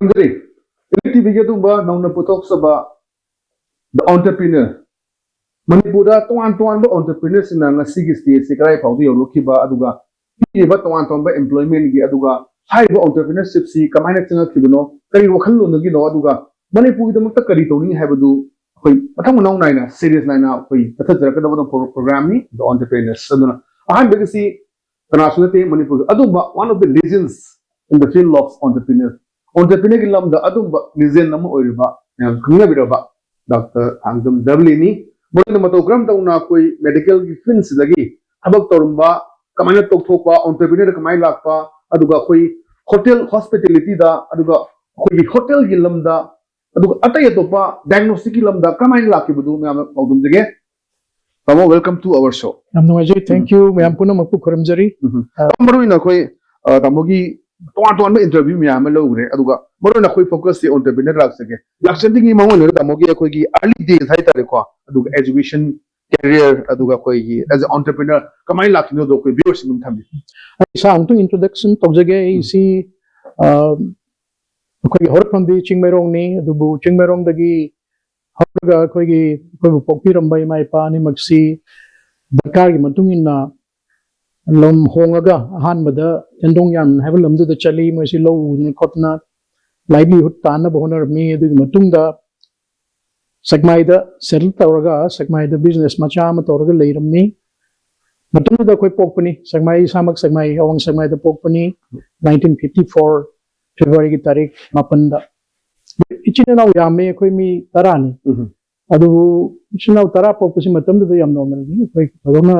ELITETV ke tumba nauna putok saba the entrepreneur Manipura tuan ba entrepreneur sina ngasi gi stage se krai phawdi yoroki ba aduga ba tuan ba employment gi aduga hai ba entrepreneurship si kamaina changa khibno kari wakhal lo ngi no aduga Manipur gi damakta kari tawni haibadu koi mathang naw naina serious naina koi patha jara ka da program ni the entrepreneurs aduna ahan begisi Kanasute Manipur adumba one of the legends in the field of entrepreneur gi lamda adumba legend nama oiriba khungna biraba Dr. Angdum Dhabali ni Mona matogram tauna koi medical gi fins lagi habak torumba kamana tokthokpa entrepreneur kamai lakpa aduga koi hotel hospitality da aduga koi hotel gi lamda aduga atay atopa diagnostic gi lamda kamai lakki budu me am paudum jage Tamo welcome to our show thank you me am puna makpu kharamjari maru ina koi tamo gi tuan interview me am logre aduga maru na koi focus the entrepreneur lak sake lakchanding gi mangol tamo gi koi gi early days hai tare ko aduga education career aduga koi gi as an entrepreneur kamai lakino do koi viewers ngum thambi sa antu introduction tokjage si koi hor from the chingmerong ni adubu chingmerong dagi horga koi gi koi pokpi rambai mai pa ni maksi dakar gi matung inna lom hongaga han bada endong yan have lamdu da chali mo si lo ni kotna livelihood tan na bonar mi adugi matung da Sagmai da settle tawraga Sagmai da business macha ma tawraga leiramni matung da koi pokpani Sagmai samak Sagmai awang Sagmai da pokpani 1954 February ki tarik mapan da ichina naw yame koi mi tarani adu ichina tara pokpasi matam da yam normal ni koi padona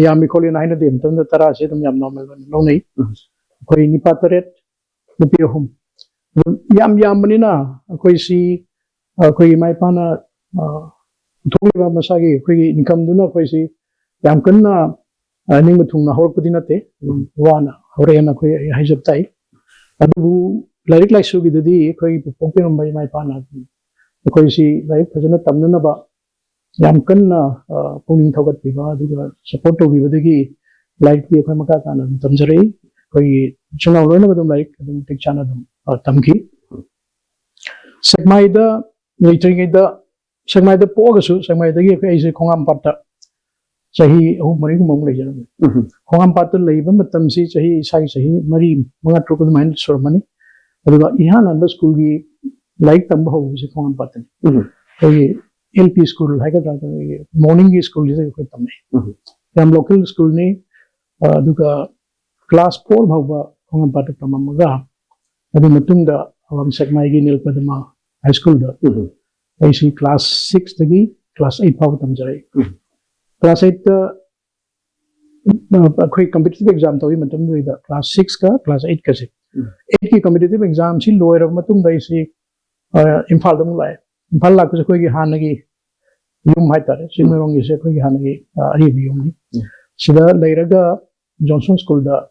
yami kholi na ina dem tam da tara se dum yam normal no nei koi ni pataret nupi hum yam ni na koi si koi mai pana tholiba masagi koi income duna koi si yam kanna ning muthung na horpudi na te wana hore na koi haijab tai adu larik lai sugi dadi koi pokpin bai mai pana koi si larik phajana tamna na ba yam kanna punging thogat biba aduga support to biba dagi larik bi koi maka kana tamjare koi chuna loina badum larik adum tik chana dum tamki Sagmai da Nitring da Sagmai da Pogasu, Sagmai da Gay is a Kongam Pata. Sahi, who Marie Mongla. Kongam Pata labor, but Tam see Sahi, Sahi, Marie, Monga took the mind for money. Ihan and the school like Tambo is a Kongam Pata. LP school, like a morning school is a Tame. Tam local school name, Duka class 4 Baba Kongam Pata Tamamaga. Adi Matunda, Sagmai Nil Padama. High school da. I see class 6 dagi class 8 power tamjare. Class 8 koi competitive exam tawi matam da class 6 ka class 8 ka se. 8 ki competitive exam si lower matum da isi imphal dam lai. Imphal la ko koi gi hanagi yum hai tare. Sinmerong gi se koi gi hanagi ari bi yum ni. Sida lairaga Johnson school da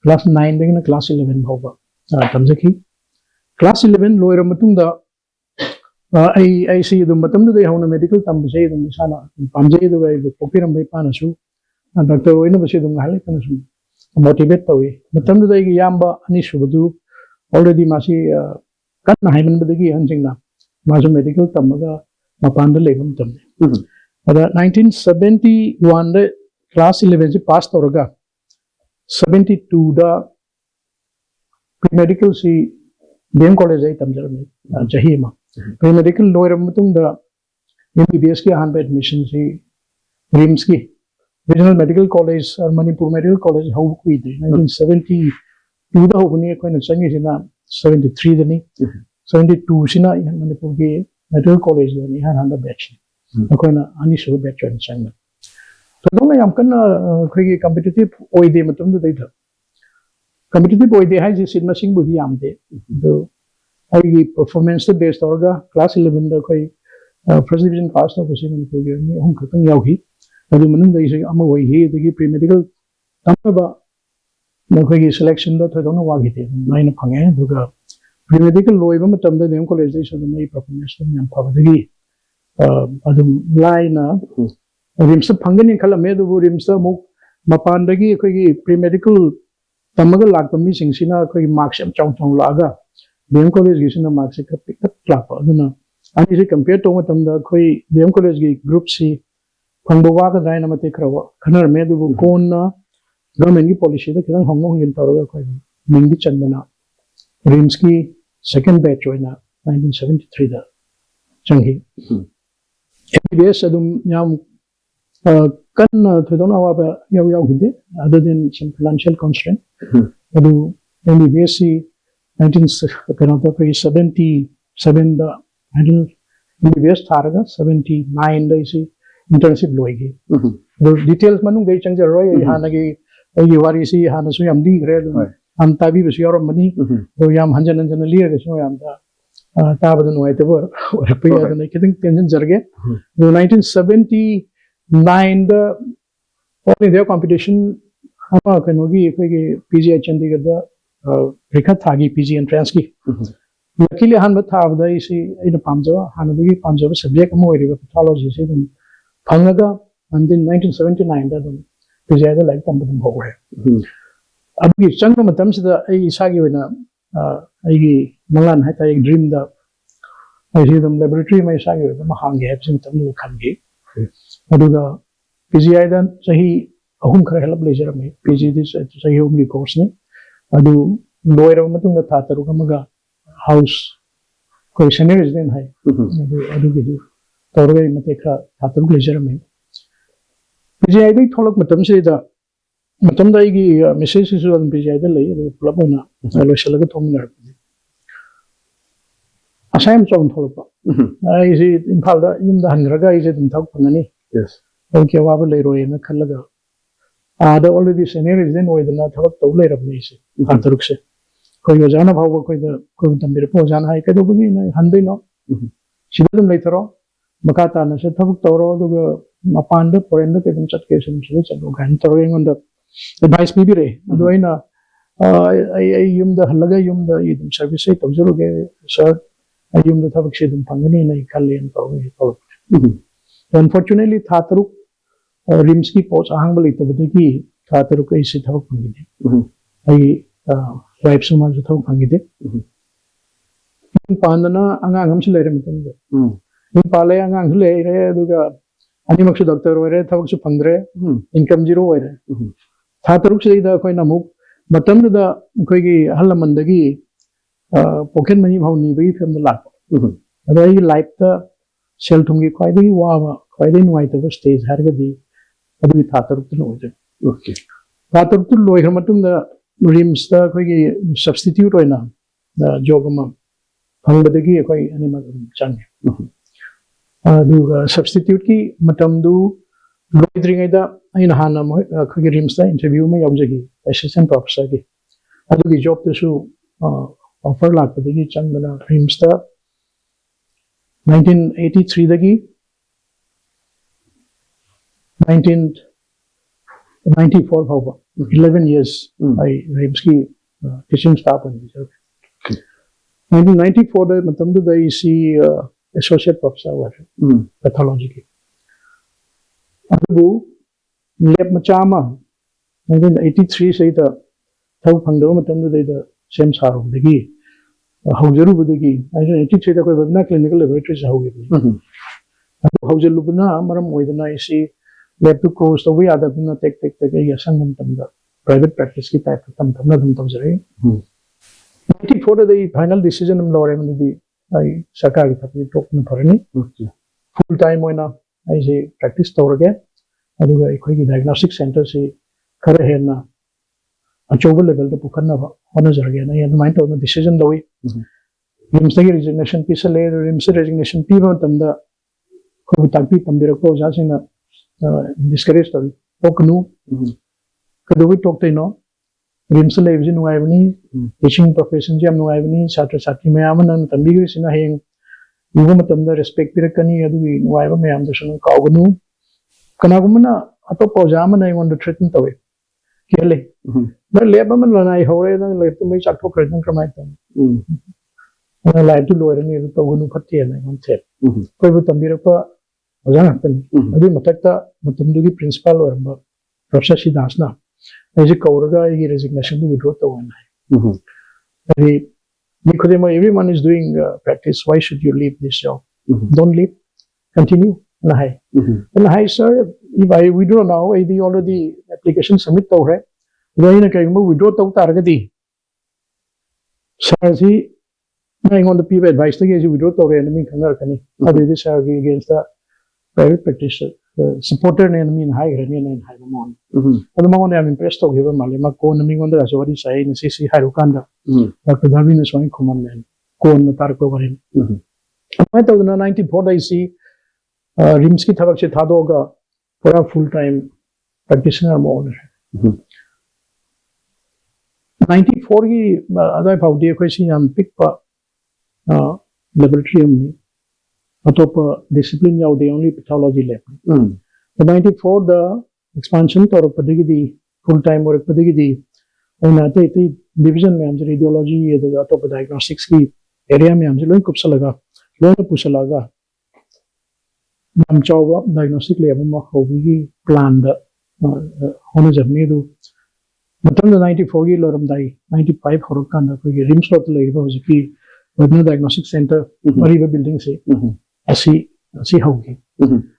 class 9 dagi na class 11 bhauba tamjaki. Class 11 lower matum da I see the matam do they have a medical tambay the misana pamjay the way the pokiram by panasu and Dr. Winabashidum Halikanasum motivate away. Matam do they yamba anishudu already masi Katna Hyman Badagi Hansingna Masu medical tamaga Mapanda Legum Tamde. 1971 class 11 passed Oraga 72 the pre-medical si BM college ay tamjarame Jahima. Pre-medical lower mutung the MBBS ki hand admission si RIMS ki Regional Medical College or Manipur Medical College how we did 1972 the hobuni ko na changi sina 73 the ni 72 sina Manipur ki Medical College ni hand batch ko na ani sure batch and changa so dona yam kan khoi competitive oide mutung the data competitive oide hai ji sin machine budi amde do I performance based orga class 11 da koi first division pass na kusi man ko ni hum khatang yaw hi adu manung dai se ama wai hi dagi pre medical tamaba na koi selection da thoi dona wa gi te nai na phange duga pre medical loi ba matam da dem college dai so da mai performance yam phaba dagi adu lai na rims phangani khala me du rims mu mapan dagi koi pre medical tamaga lak mi sing sina koi marks am chong chong laga DM college gi sina mark se pick up clap aduna ani se compare to matam da khoi DM college gi group si phangbo wa ka dai na mate khrawa khanar me du kon na government ki policy da kirang hong hong yin tawra khoi ming di chandana rims ki second batch oina 1973 da changhi MBBS adum nyam kan thudona wa ba yaw yaw hinde other than some financial constraint adu MBBS 1977 da MBBS tharaga 79 da isi internship loigi details manung gai changja roi hanagi ai wari si hanasu yam di gre am tabi besu yoram mani do yam hanjan hanjan li re so yam da tabadan wai te bor pe ya da kiting tension jarge 1979 da all india competition ama kanogi phege PGI Chandigarh da rekha thagi PG entrance ki luckily han ba thab da isi ina pamja hanagi pamja subject mo iri pathology se dum phangaga and in 1979 da dum PGI da like tambadum hogre abgi changma matam sida ai isagi wena ai gi malan hai ta ek dream da ai dum laboratory mai isagi wena mahang ge hapsin tam lu khangi aduga PGI dan sahi ahum khara help leisure mai PG this sahi ahum gi course ni adu loira matung da thataru kamaga house koi senior resident hai adu gi du torgai mate kha thataru leisure mai PGI dai tholak matam se da matam dai gi message su an PGI da lei adu plabona lo shalaga thomnar asayam chon tholpa ai si imphal da yum da hangraga ai se dum thak phangani yes okay wa ba lei roi na khalaga ada already senior resident oidana thak to lei rab nei se thataru se koi yojana bhaw koi da koi tambir po jana hai ka do gi na handai no sidum lei tharo makata na se thak tawro du mapan da foreign da kedum chat ke sim se chalo gan tawro ngon da advice bi re adu aina ai yum da halaga yum da idum service ai tawjuru ge sir ai yum da thak se dum pangani na khallen to unfortunately thataru rims ki post ahang bali tabadagi thataru kai se thak pangi ai wife suma ju thak pangi de pandana angang am se lerim tum de pale angang le re aduga ani maksu doctor ore thak su pangre income zero ore thataru se da koi na muk matam da koi gi halamandagi pocket money bhauni bi fam da lak adai life ta sel thum gi khoi dagi wa khoi dai nuai ta stage har ga di adu thataru tu no je okay thataru tu loi har matung da rims da koi gi substitute oina job ma phangdagi koi ani ma chang adu substitute ki matam du loidring da aina hana koi gi rims da interview ma yaujagi assistant professor gi adu gi job tu su offer lak dagi chang da rims da 1983 dagi 1994 bhava 11 years I rims ki teaching staff and 1994 da matam da isi associate professor wa pathology ki adu lab machama 1983 sai da thau phangdo matam da sem sarum dagi haujaru budagi 1983 da koi babina clinical laboratory sa hogi haujalu buna maram oidana isi lab to close to we ada bina tek ya sangam tam da private practice ki type tam na dum tam jare 94 da final decision am lore man di ai sarkar ki thapni top na pharani full time oina ai se practice tawrage adu ga khoi ki diagnostic center se khare hena achoba level da pukhanna ba hona jarge na ya mind to decision loi rims da resignation pi se le rims resignation pi ba tam da ko takpi tambira ko ja sina discourage to oknu kadu bi tok tai no rims le bi nu ai bani teaching profession jam nu ai bani chatra chhatri mayam nan tambi gi sina heng ugo matam da respect pirakani adu bi nu ai ba mayam da sunu kaugnu kana gumna ato ko jam na ngon da threaten to we kele na lab man la nai hore na le tu mai chak thok kran kramai tam na lai tu loire ni to gunu phatti na ngon che koi bu tambir pa ojang tan adu matakta matam du gi principal or ba professor Sidas na ai ji kauraga ai resignation du withdraw to wan ai Everyone is doing practice. Why should you leave this job? Don't leave. Continue. And hi, sir, if I withdraw now, I already application submit to hai. Then I can withdraw to targeti. Sir, see, I on the people advice to get you withdraw to enemy kani. Other this against the private practitioner. Supporter enemy in high granny and high amount. At the moment I'm impressed of given Malima Kon on the Azori side in CC Harukanda. Dr. Babina is one common man. Kon Tarko. I thought in 94 I see Rimski Tabakshi Tadoga for a full time practitioner more. 94 other Paudia question and pick laboratory. Atop discipline yaw the only pathology lab. The 94 the expansion to padigidi full time or padigidi and division में हमसे radiology ये तो atop diagnostics की area में हमसे लोग कुछ लगा लोग कुछ लगा हम चाहोगा diagnostic lab में होगी plan द होने जमने दो मतलब 94 की लोरम दाई 95 होरक का ना कोई रिम्स लोग तो लगे बावजूद की Babina diagnostic center बड़ी बड़ी building से asi hogi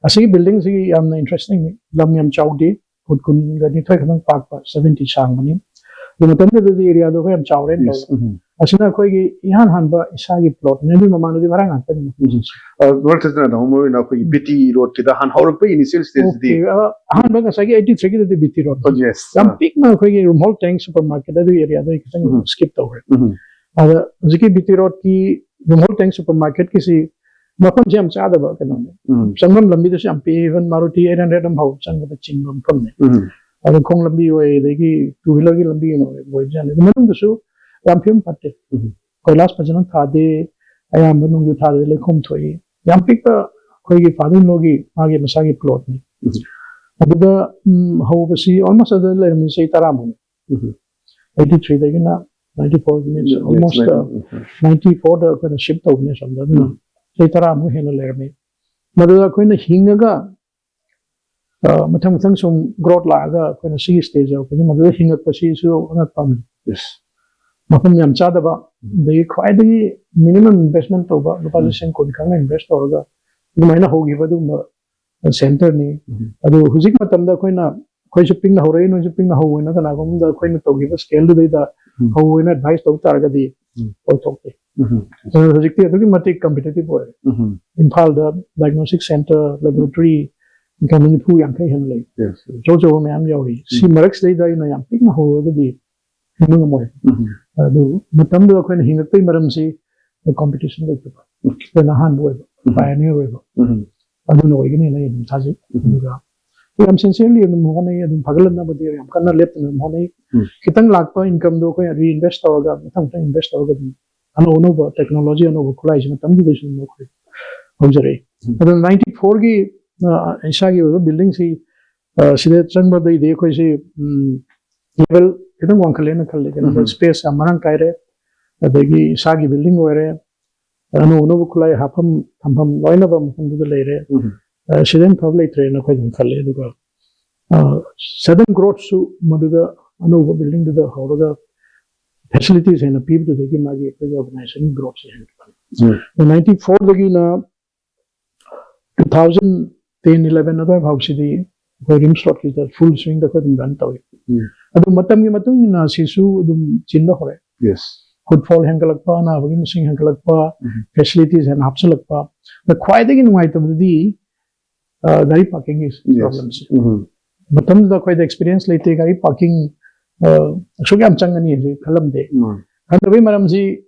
asi building si amna interesting ni lam yam chawde put kun gani thai khang park pa 70 sang mani the matam de area do yam chawre no asina khoi gi ihan han ba isa gi plot ne bi mamanu di barang atan what is the homo na koi BT road ki da han haur pe initial stage di han ba sa gi 83 ki de BT road yes am peak na khoi gi mall tank supermarket da area do kitang skip over ada ziki BT road ki mall tank supermarket ki si Mapam jam chada ba kanone. Sangam lambi to siam pe even Maruti 800 am hau sangam the chingam from ne. Ado kong lambi way degi two wheeler ki lambi no boy jan. Manum to so rampium patte. Kailas pajanan thade ayam manung yu thade le khom thoi. Yam pik pa koi ki father logi age masagi plot ni. Ado da hau basi almost ada le mi say taramun. 83 degi na 94 means almost 94 da kind of shipped out ne samda. Say taramu hena lerme. Madura koina hingaga mathang sum growth laga koina see stage of madura hingak pasi so na pam. Yes. Mapam yam chada ba the quite the minimum investment over the position could come invest orga. The mina hogi ba the center ni. Ado huzik matam da koina koi shipping na hore no shipping na ho na kana gum da koina to give scale do da ho na advice to targa di or toke. Hojikti adu ki mati competitive boy. Imphal the diagnostic center laboratory Manipur yang kai hen lai. Yes. Jojo me am yawi. Si marak stay da ina yang pik na ho ga di hinu mo. Adu matam do ko hingak pe maram si the competition like ba. Ke na han boy pioneer boy. Adu no igini na yin thaji. We am sincerely in the morning and Pagalan number there. I'm gonna let in the morning. Kitang lakpa income do ko reinvest hoga. Matang invest hoga. Ano no technology ano college में तंग देश में नौकरी हो जाए। अगर 94 की ऐसा की building सी सीधे चंग बदली देखो इसे level कितना वंक लेना कर लेकिन अगर space हमारा काय रहे देखी ऐसा की building हो रहे ano no college हम लाइन अब हम तो ले रहे सीधे probably train को हम कर ले दुका sudden growth सु मधुगा ano building do the होगा facilities and people to give magi organization growth in 94 lagi na 2010 11 na ba city rim slot ki full swing da ko dum ran tawi adu matam gi matung na sisu dum chinna hore yes footfall hangalak pa na bagi machine hangalak pa facilities and hapsalak pa the quite again white of the gari parking is problems matam da quite experience late gari parking so I'm changani is kalam de and the way maram ji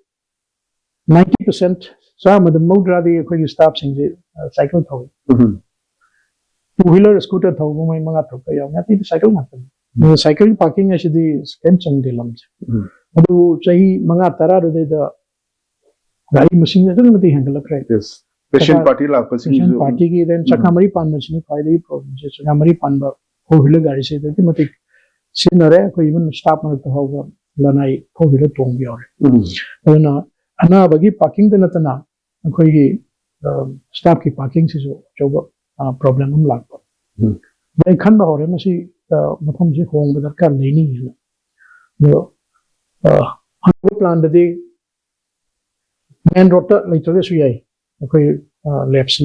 90% so am the mode radi ko staff sing cycle thaw two wheeler scooter thaw mai manga thaw ya ngati cycle matam cycle parking as the scam chang de lam adu chahi manga tara ro de da gari machine da mati handle right yes patient party la patient party ki then chakamari pan machine faide problem je chakamari pan ba four wheeler gari se de mati sinare ko even stop man to hoga lanai four wheeler tong bi ore aduna ana bagi parking de natana ko gi staff ki parking se jo joba problem um lag pa dai khan ba hore masi matham je hong ba darkar nei ni no plan de main road ta later su yai koi lab si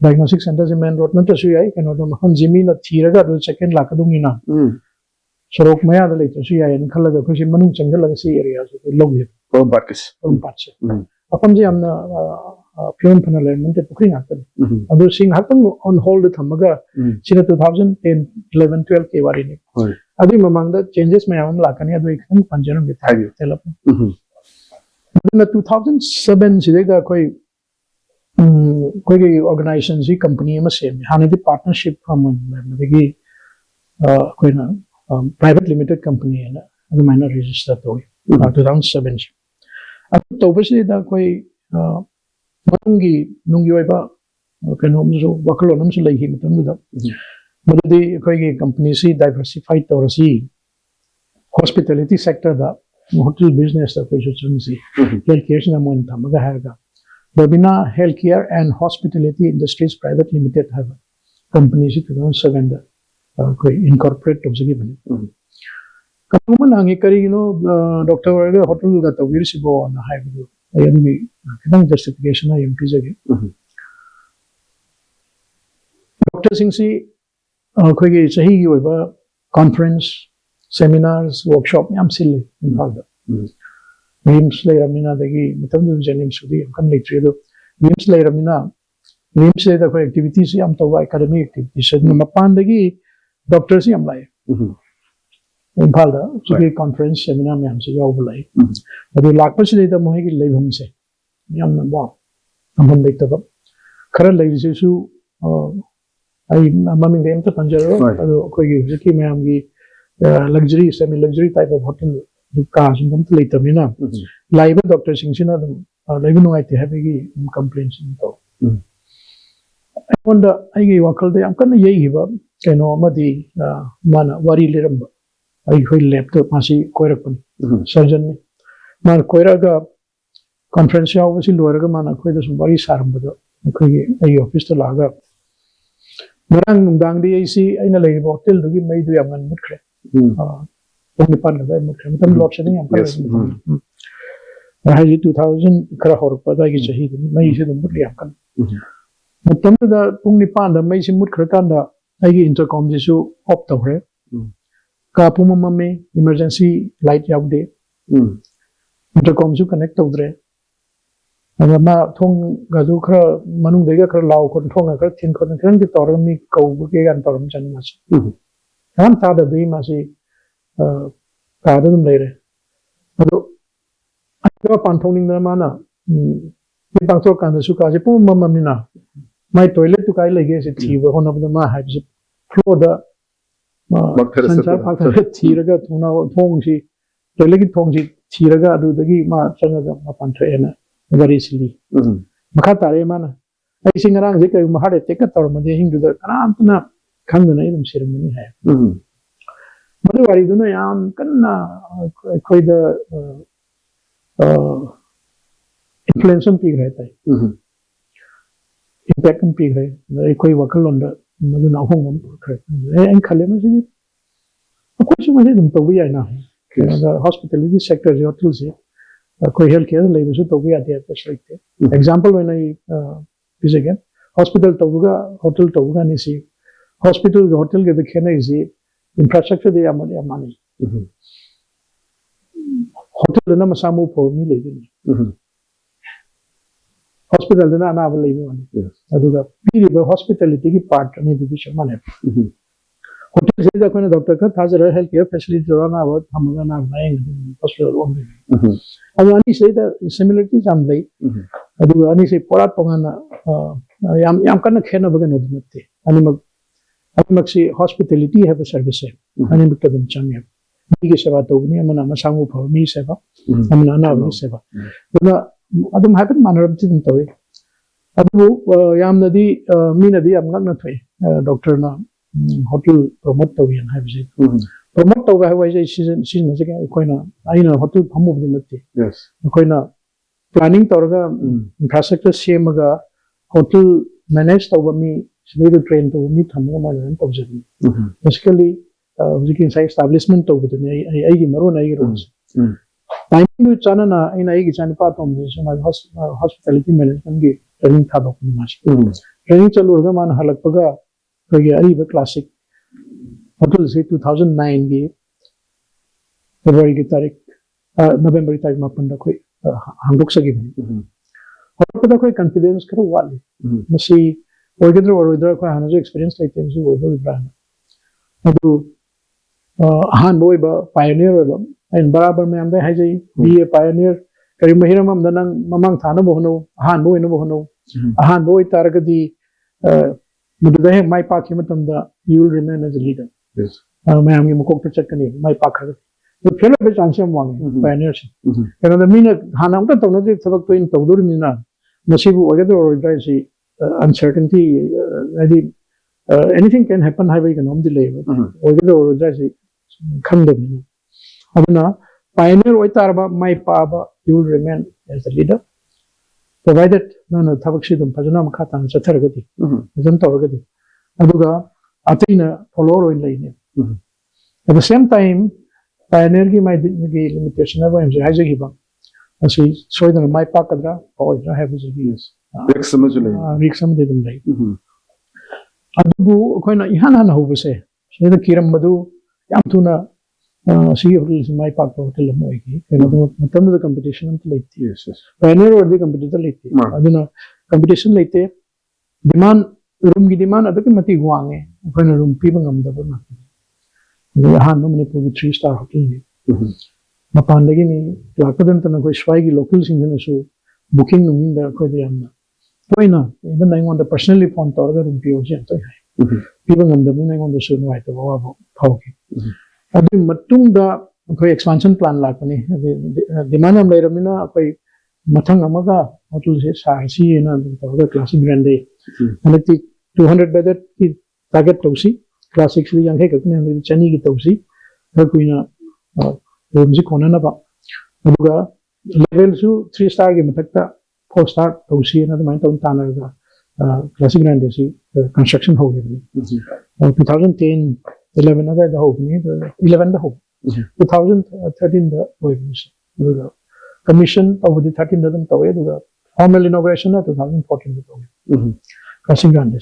diagnostic center se main road na ta su yai kano dum han jimi na thiraga do second la ka dung ina sorok maya da later su yai an khalaga koi si manung changal si area so log From Barkis. parts apam ji amna pure panel te pukri ngak adu sing hatang on hold thamaga sina 2010 11 12 ke wari ni adu mamang da changes mayam lakani adu ekhan panjanam ge thai telap na 2007 sidai da koi koi organization si company ma sem hana di partnership from madagi koi na private limited company na adu minor register to 2007 adu tobasi da koi manungi nungi oiba kanom so wakalonam su lagi matam da madadi koi ge company si diversified torasi hospitality sector da hotel business da koi so si healthcare na mon thamaga haga Babina Healthcare and Hospitality Industries Private Limited have company si 2007 da koi incorporate of sagi bani kamu nangi kari doctor warga hotel ga tawir si bo na haibu ayami kadang justification na MP jagi doctor sing si koi ge sahi gi oiba conference seminars workshop yam sile involved Wims lay ramina dagi matam du janim sudi kan lecture do Wims lay ramina Wims lay da koi activities yam tawa academic activities na mapan dagi doctors yam lai involved sudi conference seminar me yam se yaw bulai adu lakpa se da mohi gi leibham se yam na ba amham dekta ba khara lai se su ai maming dem ta panjaro adu koi gi ziki me am gi luxury semi luxury type of hotel ka sum ta later mina live doctor singsina live no ai te have gi complaints to I wonder ai gi wakal de am kan ye gi ba keno amadi mana wari leram ba ai hoi laptop masi koirak pan surgeon ni man koiraga conference ya wasi loraga mana koi da sum wari saram ba do koi gi ai office to laga marang nungdang di ai si aina lei hotel du gi mai du yam ngan mut khre only part of that mutam lot shedding am yes hai 2000 kara hor pada gi chahi mai se dum mut liam kan mutam da pungni pan da mai se mut khra kan da ai gi intercom ji su off to hre ka pum me emergency light yaw de intercom su connect to dre ama thong ga du khra manung de ga khra law kon thong ga khra thin kon khran ki tor mi kau ge gan toram chan ma si kan ta da de ma si kaadum leire ado ayo panthongning na mana ni bangtor kan su ka je pum mamamina mai toilet tu kai lege se thiwa honab da ma ha ji floor da sanchar phakta thiraga thuna thong si toilet ki thong si thiraga adu dagi ma changa ga ma panthre na very silly makha tare mana ai singarang je kai ma hade te ka tor ma de hindu da karam na khangna idum sirmani hai Madu wari duna yam kanna koi da influence pig रहता है impact pig है koi wakal onda madu na hong om kre en khale ma sini ko su ma dum to wi na the hospitality sector je hotel se koi healthcare le bi su to wi ade facility example when I is again hospital to ga hotel to ga ni si hospital hotel ke de khena is infrastructure de amani amani hotel na masamu po mi le ni hospital na na le ni wani aduga piri ba hospitality ki part ni di shamane hotel se da kone doctor ka thazara health care facility rana wa hamaga na naing hospital only ani se da similarities am lai aduga ani se pora pongana yam kana khena baga no dimatte ani Amaksi hospitality have a service. Ani mikadum chami. Migi seva to ni amana masangu pho mi seva. Amana na mi seva. Duna adum happen manaram tin toy. Adu yam nadi mi nadi am ngak na thoi. Doctor na hotel promote to yan have it. Promote to ga wai season se ga koina aina hotel phamu bi natte. Yes. Koina planning torga infrastructure same ga hotel manage to mi Sini train to me thamu ma learn to jani. Basically, we can say establishment to the ai maro nai rules. Timing चाना इन आई चानी पात हम जैसे hospitality management की training था दो training चलूरगा मान हलकपगा कोई अरीब क्लासिक होटल से 2009 की फरवरी की तारीख नवंबर की तारीख मापन दा कोई हांगोक सगी हलकपदा कोई कॉन्फिडेंस करो वाले मसी ओइगद्र कोई हाना जो एक्सपीरियंस लेते हैं जो ओइदो इब्राहिम अदु हान बोय बा पायनियर ओइबा इन बराबर में हमदे है जई बी पायनियर करी महिरम हम दनंग ममंग थानो बोहनो हान बोय नो बोहनो हान बोय तारगदी मुदुदा है माय पाक हिमतंदा you will remain as a leader मैं हमगे मकोक चकनी माय पाक खर तो फेलो बे चांस हम वांग पायनियर से कनो द मीन हान हम तो न जे सबक तो इन तौदुर मीना मसीबु ओगेदो ओइद्राय सी अनसर्टेनिटी यदि anything can happen hai bai kanom delay oigado oidra si khamdabina aduna pioneer oitarba mai paba you will remain as the leader provided no thabak si dum phajana makha tan chatharagadi jam tawragadi aduga atina follow roin laine at the same time pioneer ki mai gi limitation aba em hai jagi ba asi soidana mai pakadra oidra have is yes rexam de dum lai अदुबु अखोइना इहान हान होबसे सेदा किरम मदु याम तुना सी hotel से my पाक hotel मोइगी केनो मतम the competition अंत लेती yes yes Pioneer और the competitor लेती अदुना कंपटीशन लेते डिमांड रूम की डिमांड अदक मति गुआंगे अखोइना रूम पीब ngam दब ना हान मणिपुर की 3 स्टार होटल ने मपान लगी मी लाकदन तना कोई स्वाई की लोकल सिंगनसु बुकिंग नुमिंग दा कोई यामना toina even I want to personally phone torga room pio je to hai people ngam I want to show no hai to wa phauki adu matung da koi expansion plan lakani demand am leiramina koi mathang amaga hotel se sarsi na torga classic grande anati 200 bedded ki target tausi classic si yang hai kakne chani ki tausi ka kuina room ji kona na ba aduga level su 3 star ki mathakta 4 star tausi na mai ton tanaga classic grande si construction ho gayi 2010 11 na da ho ni 11 da ho 2013 da ho ni commission over the 13 da dum tawe da formal inauguration na 2014 da tawe classic grande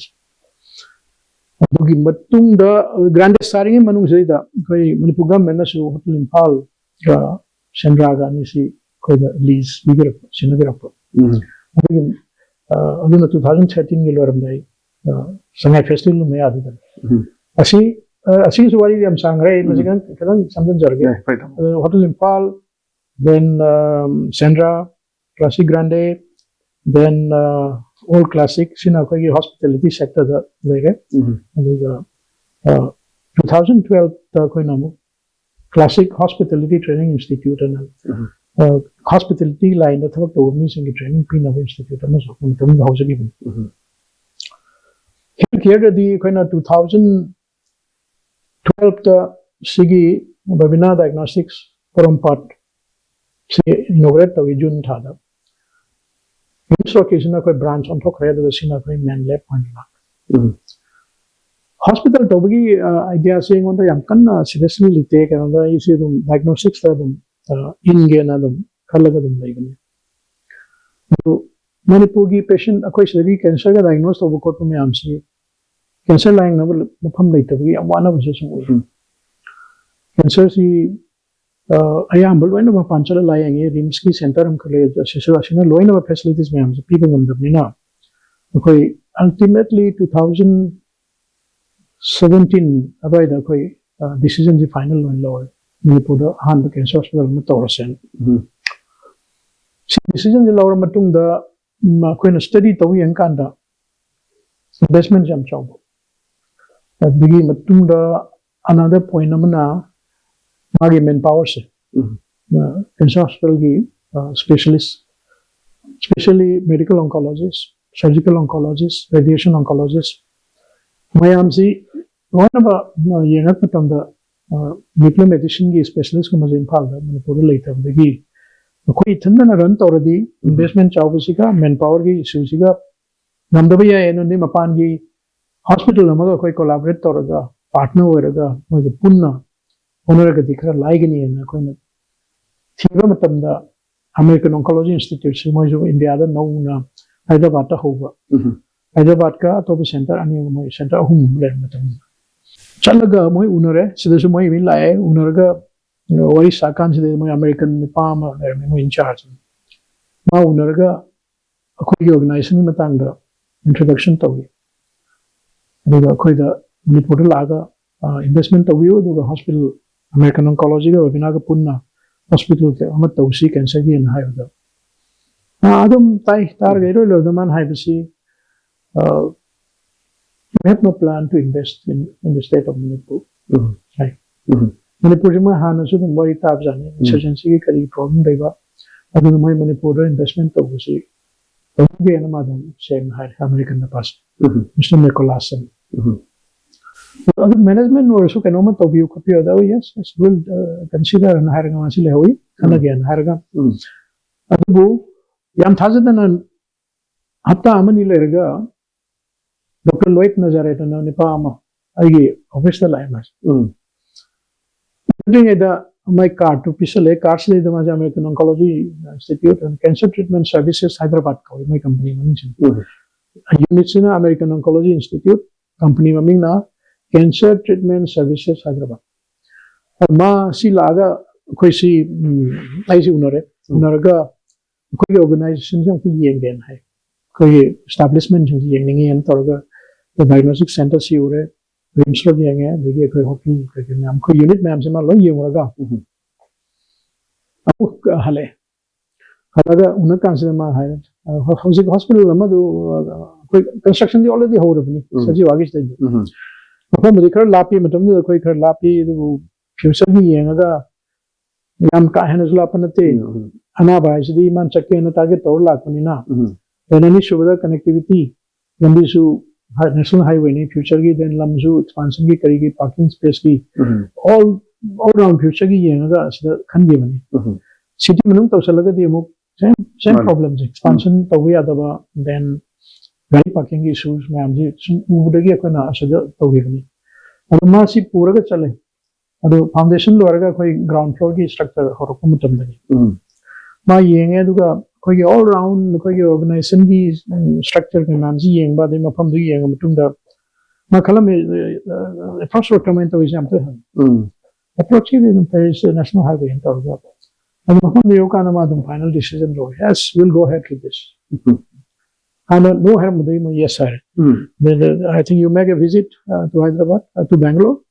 adugi matung da grande starting manung sei da koi manipur government na su hotel impal ga sendra ga ni si koi da lease bigger sinagra अदुना 2013 की लोरमदाई Sangai festival में याद है असी सुवारी हम सांगरे मजिगन कदम समझन जरगे hotel Imphal then Sandra classic grande then all classic sina ko gi hospitality sector da lege aduga 2012 ta ko namu classic hospitality training institute and hospitality line the third to me sing training pin of institute and so on the house given here the kind of 2012 the sigi Babina diagnostics from part se inaugurate to June thada this occasion a branch on to create the sina ko main lab point hospital to bagi idea saying on the yam kan seriously lite kan da isi dum diagnostics da dum inge na dum khalaga dum laigani तो Manipur की patient अकोई सभी cancer का diagnose तो बुकोट में आमसी cancer line ना बोल मुफम नहीं तभी अवाना बसे सुन cancer सी अयाम बोल वही ना पांचला लाएंगे रिम्स की सेंटर हम कर ले जैसे वाशिना लोई ना facilities में आमसी people हम दबनी ना अकोई ultimately 2017 अब इधर कोई decision जी final लोई लो Manipur दा हान cancer hospital में तो रसें decision ji lawra matung da koina study tawi yang kanda investment jam chaw bigi matung da another point amana magi manpower se cancer hospital gi specialist especially medical oncologists surgical oncologists radiation oncologists mayam si one ba yengat matam da nuclear medicine gi specialist ko mazin phal da Manipur later bigi कोई इतना ना run तौर दी investment चावसी का man power की इश्यूसी का नंदबी है इन्होंने मपान की हॉस्पिटल नमक कोई कोलैबोरेट तौर का पार्टनर हो रहेगा मुझे पुन्ना होने का दिख रहा लाइक नहीं है ना कोई ना थीबा मतमदा अमेरिकन ऑन्कोलॉजी इंस्टीट्यूट से मोइजो इंडिया दा नौना हैदराबाद ता होगा हैदराबाद का अतोप सेंटर अनि मोइ सेंटर अहुम ले मतम चलगा मोइ उनरे सिदसु मोइ मिन लाए उनरगा वरी साकान से मोइ अमेरिकन निपाम ले मोइ इंचार्ज मा उनरगा अखोई ऑर्गेनाइजेशन नि मतंगदा इंट्रोडक्शन तौगी अदुगा अखोइदा मणिपुर लागा इन्वेस्टमेंट तौगियो अदुगा हॉस्पिटल अमेरिकन ऑन्कोलॉजी का बाबिना का पुन्ना हॉस्पिटल के अमत तौसी कैंसर की हाइबदा आदम ताई तार Gairo लोदमान हाइबसी we have no plan to invest in the state of Manipur. Right. Manipur में हाना सुध मोई ताप जाने insurgency की करी problem देगा अदुग मोई Manipur investment तो उसी तो भी है ना मादम शेम हाई अमेरिकन ने पास मिस्टर निकोलासन अदुग मैनेजमेंट और सो कैनोमा तो भी कॉपी होता है yes will consider and hiring मासी ले हुई खाना गया hiring अदुग याम थाज़ दना हत्ता अमनी लेगा डॉक्टर लोइट नजरेट ना निपाम आगे ऑफिस दा लाइमस दुनिया माय कार्ड टू पिसले कार्ड से the Maaza American oncology institute and cancer treatment services Hyderabad का माय कंपनी में यूनिट से ना अमेरिकन ऑन्कोलॉजी इंस्टीट्यूट कंपनी में ना कैंसर ट्रीटमेंट सर्विसेज हैदराबाद और मा सी लागा कोई सी ऐसी उनरगा कोई ऑर्गेनाइजेशन से कोई येंगेन है कोई एस्टैब्लिशमेंट जो येंगेंगे एन तोरगा तो डायग्नोस्टिक सेंटर सी उरे रिम्स लो येंगे देखिए कोई होटल के नाम कोई यूनिट में हमसे मान लो ये मुरगा अब हले हलागा उन कांसे मा है हाउसिंग हॉस्पिटल लमा दो कोई कंस्ट्रक्शन दी ऑलरेडी हो रही सजी आगे स्टेज मतलब मुझे कर लापी मतलब कोई कर लापी तो फ्यूचर भी येंगा याम का है नजला पनते अना भाई से मान चक्के न टारगेट तोड़ लापनी ना देननी सुविधा कनेक्टिविटी लंबी नेशनल हाईवे नहीं फ्यूचर की देन लमजू एक्सपांशन की करेगी पार्किंग स्पेस की ऑल राउंड फ्यूचर की ये नगा सिदा खनगे बनी सिटी में तो चलगा दी मुक सेम प्रॉब्लम्स एक्सपांशन तो हुई आदबा देन गाड़ी पार्किंग की इश्यूज में हम जी उबुदगी कोना असदा तो हुई बनी और मासी पूरा का चले और फाउंडेशन लोरगा कोई ग्राउंड फ्लोर की स्ट्रक्चर होरको मतमदगी मा येंगे दुगा कोई ऑल राउंड कोई ऑर्गेनाइजेशन की स्ट्रक्चर के नाम से येंग बादे मफम दु येंग मतुंदा मा खलम अप्रोच रेकमेंड तो इजाम तो है अप्रोच की दिन पेज नेशनल हाईवे इन तोरगा और मफम दियो काना Madam final decision low yes will go ahead with this and no harm mudai mo yes sir I think you make a visit to Hyderabad to Bangalore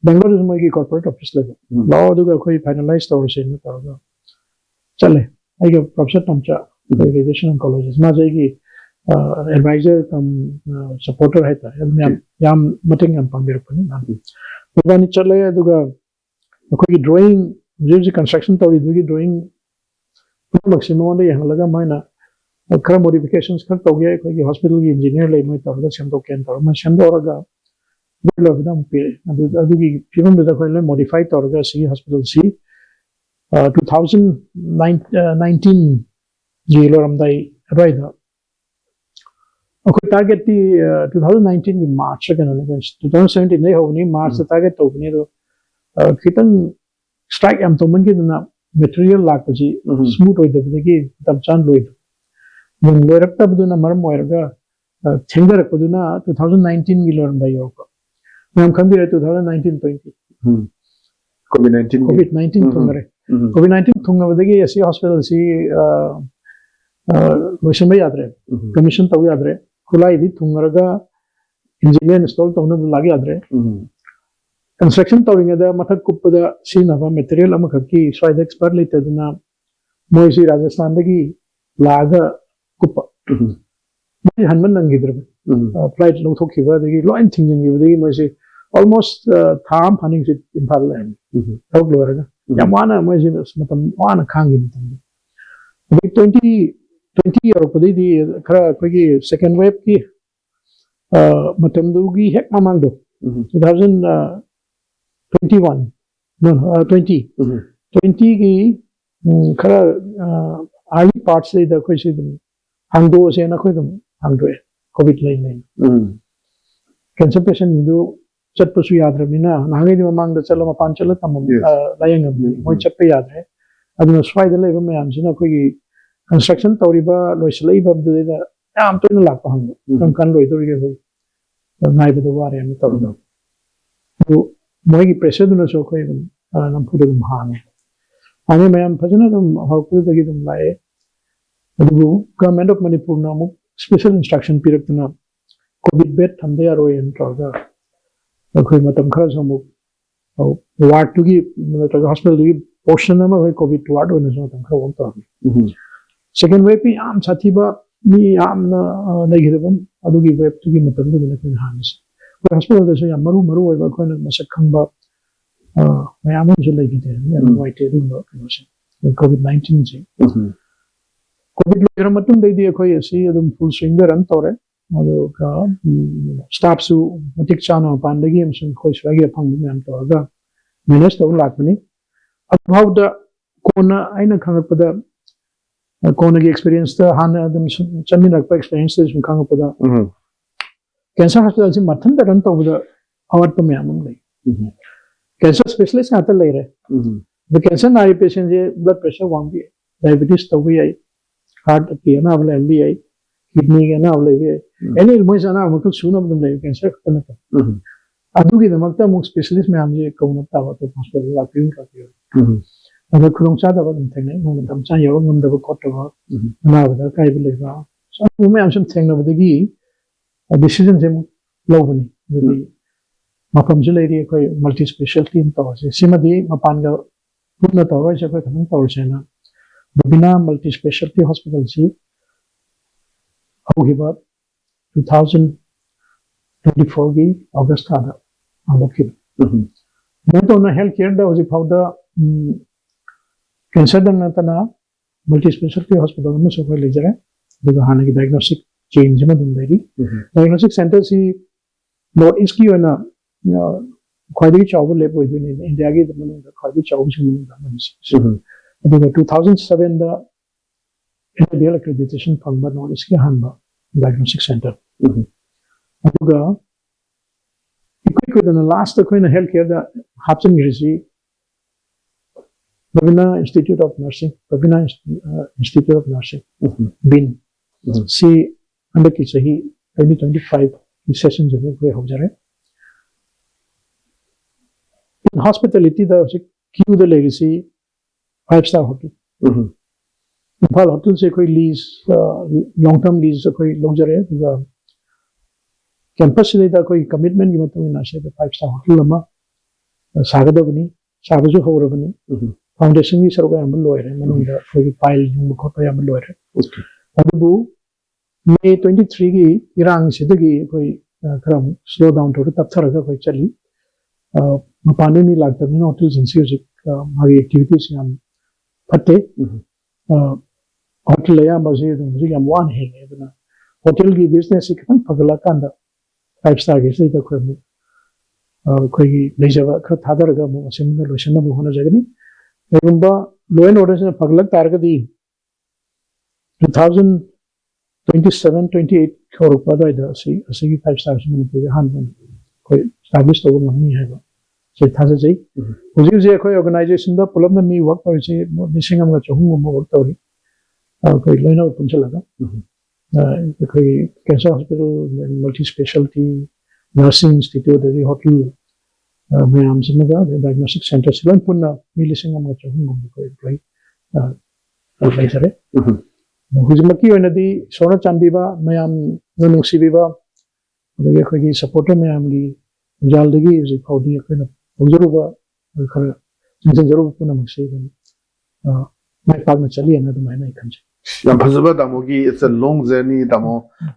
is my corporate office level law duga koi finalize to se na toroga chale I get professor tamcha radiation oncologist ma jayegi advisor kam supporter hai ta yam mating yam pambir pani na bani chale duga koi drawing je construction tori dugi drawing maximum de yang laga maina खरा modifications कर तो गया कोई hospital की engineer ले मैं तोरगा सेंडो can तोर मैं सेंडो औरगा बिलो बिदम पे अदुगी फिल्म दे कोई ले मॉडिफाई तोरगा सी हॉस्पिटल सी 2019 जीलो रमदाई राइदा ओके टारगेट ती 2019 की मार्च के ने 2017 नहीं होनी मार्च से टारगेट तो बनी तो कितन स्ट्राइक एम तो मन की ना मटेरियल लाग पजी स्मूथ होई दबदगी तब चान लोई when loirakta buduna maram oiraga thengarakpaduna 2019 gi loramda yoga mam khambire 2019-20 covid-19 thungare covid-19 thungabadagi asi hospital si loisamba yadre commission taw yadre khulai di thungaraga engineer install tawna lagi yadre construction tawinga da mathak kuppada sinaba material amakaki soil expert leitaduna moisi rajasthan dagi laga कुप्पा मैं हनमन नंगिद्र flight लोग तो किवा देगी line थिंगिंग देगी मुझे almost थाम फनिंग से इंफाल है तब लोरेगा या माना मुझे मतलब माना खांगी मतलब अभी 20 और पदी दी खरा कोई सेकंड वेव की मतलब दूगी है मांग दो 2021 नो 20 की खरा अर्ली पार्ट से इधर कोई सी हांगदो से ना कोई तुम हांगदो कोविड लाइन नहीं कैंसर पेशेंट हिंदू चट पसु याद रहे ना नागे जो मांग दो चलो मपान चलो तम लायंग मोई चप्पे याद है aduna swai da leba mayam sina khoi gi construction tawriba loislai ba du da yam to na lak pa hang kam kan loi dori ge hoi ngai ba da ware am taw do so moi gi pressure duna so khoi nam pu dum hang ane mayam phajana dum hawku da gi dum lai adu government of Manipur na mu special instruction period na covid bed thamde aroi en tawga khoi matam khara so mu ward to gi hospital gi portion na khoi covid ward on so tam khara won taw second wave pi am sathiba mi am na negidabam adu gi wave to gi matam da na khoi hanis hospital da so ya maru maru oi ba khoi na masak khangba mayam so lai gi de ya white du no covid 19 ji covid lo matum dai di khoi asi adum full swing da ran tore adu ka staff su matik chana pandagi am sun khoi swagi phang mi am to ga manage to lakni about the kona aina khangapada kona gi experience ta hana adum chamin rakpa experience sun khangapada cancer hospital si mathan da ran to da awat to me am lai cancer specialist ata lai re the cancer nari patient je blood pressure wang bi diabetes to bi ai heart ki na avla bi ai kidney ki na avla bi ai any moi sana makul suna dum lai cancer kana ta adu gi da makta mo specialist me am je kauna ta wa to hospital la pin ka ki adu khulong cha da ba dum theng nei mo dam chan yo ngam da ba kot to na ba da kai bi lai ba so mo me am sam theng na ba da gi decision je lo bani di mafam je lai ri koi multi specialty team to se simadi mapan ga putna to ro se koi thang to se na Babina multi specialty hospital si hogiba 2024 gi August ada alokil to na healthcare da was about the cancer dan na multi specialty hospital ma so koi lejare daga hana gi diagnostic change ma dum dai diagnostic center si north east ki na khwadi chawbu le poi du ni India gi dum na khwadi chawbu si mun da aduga 2007 da NABL accreditation phangba non iski hanba diagnostic center aduga ikoi da last da koina healthcare da hapchen risi Babina Institute of Nursing Babina Institute of Nursing bin si under ki sahi 2025 ki session je ko ho jare in hospitality da queue da legacy 5-star hotel Impal hotel se koi lease long term lease se koi long jare da campus se da koi commitment gi matum na se 5-star hotel ma sagada bani sabaju hore bani foundation gi sarga am loire manung da koi file jung ko pa am loire adu May 23 gi irang se da gi koi kram slow down to tap thara ga koi chali mapane mi lagta mi hotel jin se mari activities am pate hotel ya mazi dum ri am wan he na hotel gi business ikhan pagala kanda 5-star gi se da ko mi koi gi lejawa kha thadar ga mo sim ga lotion na hona jagani rumba low and order se pagala tar ga di 2027 28 crore rupees da si 5-star se mi pure han koi service to ngam hai ba se thaja jai hujir je koi organization da pulam na mi work kori se missing am ga chhung mo work tori koi loina punchla ga koi cancer hospital multi specialty nursing institute the hotel me am singa the diagnostic center silon punna mi missing am ga chhung mo koi koi lai sare hujimaki oina di sona chambi ba me am nung sibi ba de koi gi supporter me am gi jal de gi ji phodi koi na Ujuruba khara jinjan jaru puna maksai dan mai pag na chali na mai nai khanje yam phazaba damogi it's a long journey damo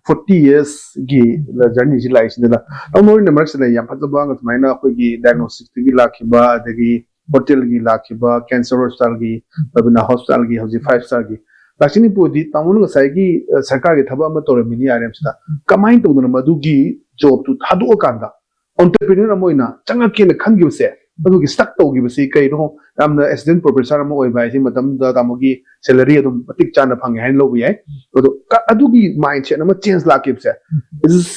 40 years gi la journey ji lai sin da amoi na marks na yam phazaba nga mai na khoi gi diagnostic gi lakhiba adagi hotel gi lakhiba cancer hospital gi babina hospital gi hoji 5-star gi lakini podi tamun nga sai gi sarkar gi thaba ma tore mini rm sta kamai to na madu gi job tu thadu kanda entrepreneur amoina changa kene khangi se adugi stuck to gi basi kai no amna assistant professor amo oi bai si matam da tamogi salary adum matik chana phangi hain lo bi ai adugi mindset na change la kip se is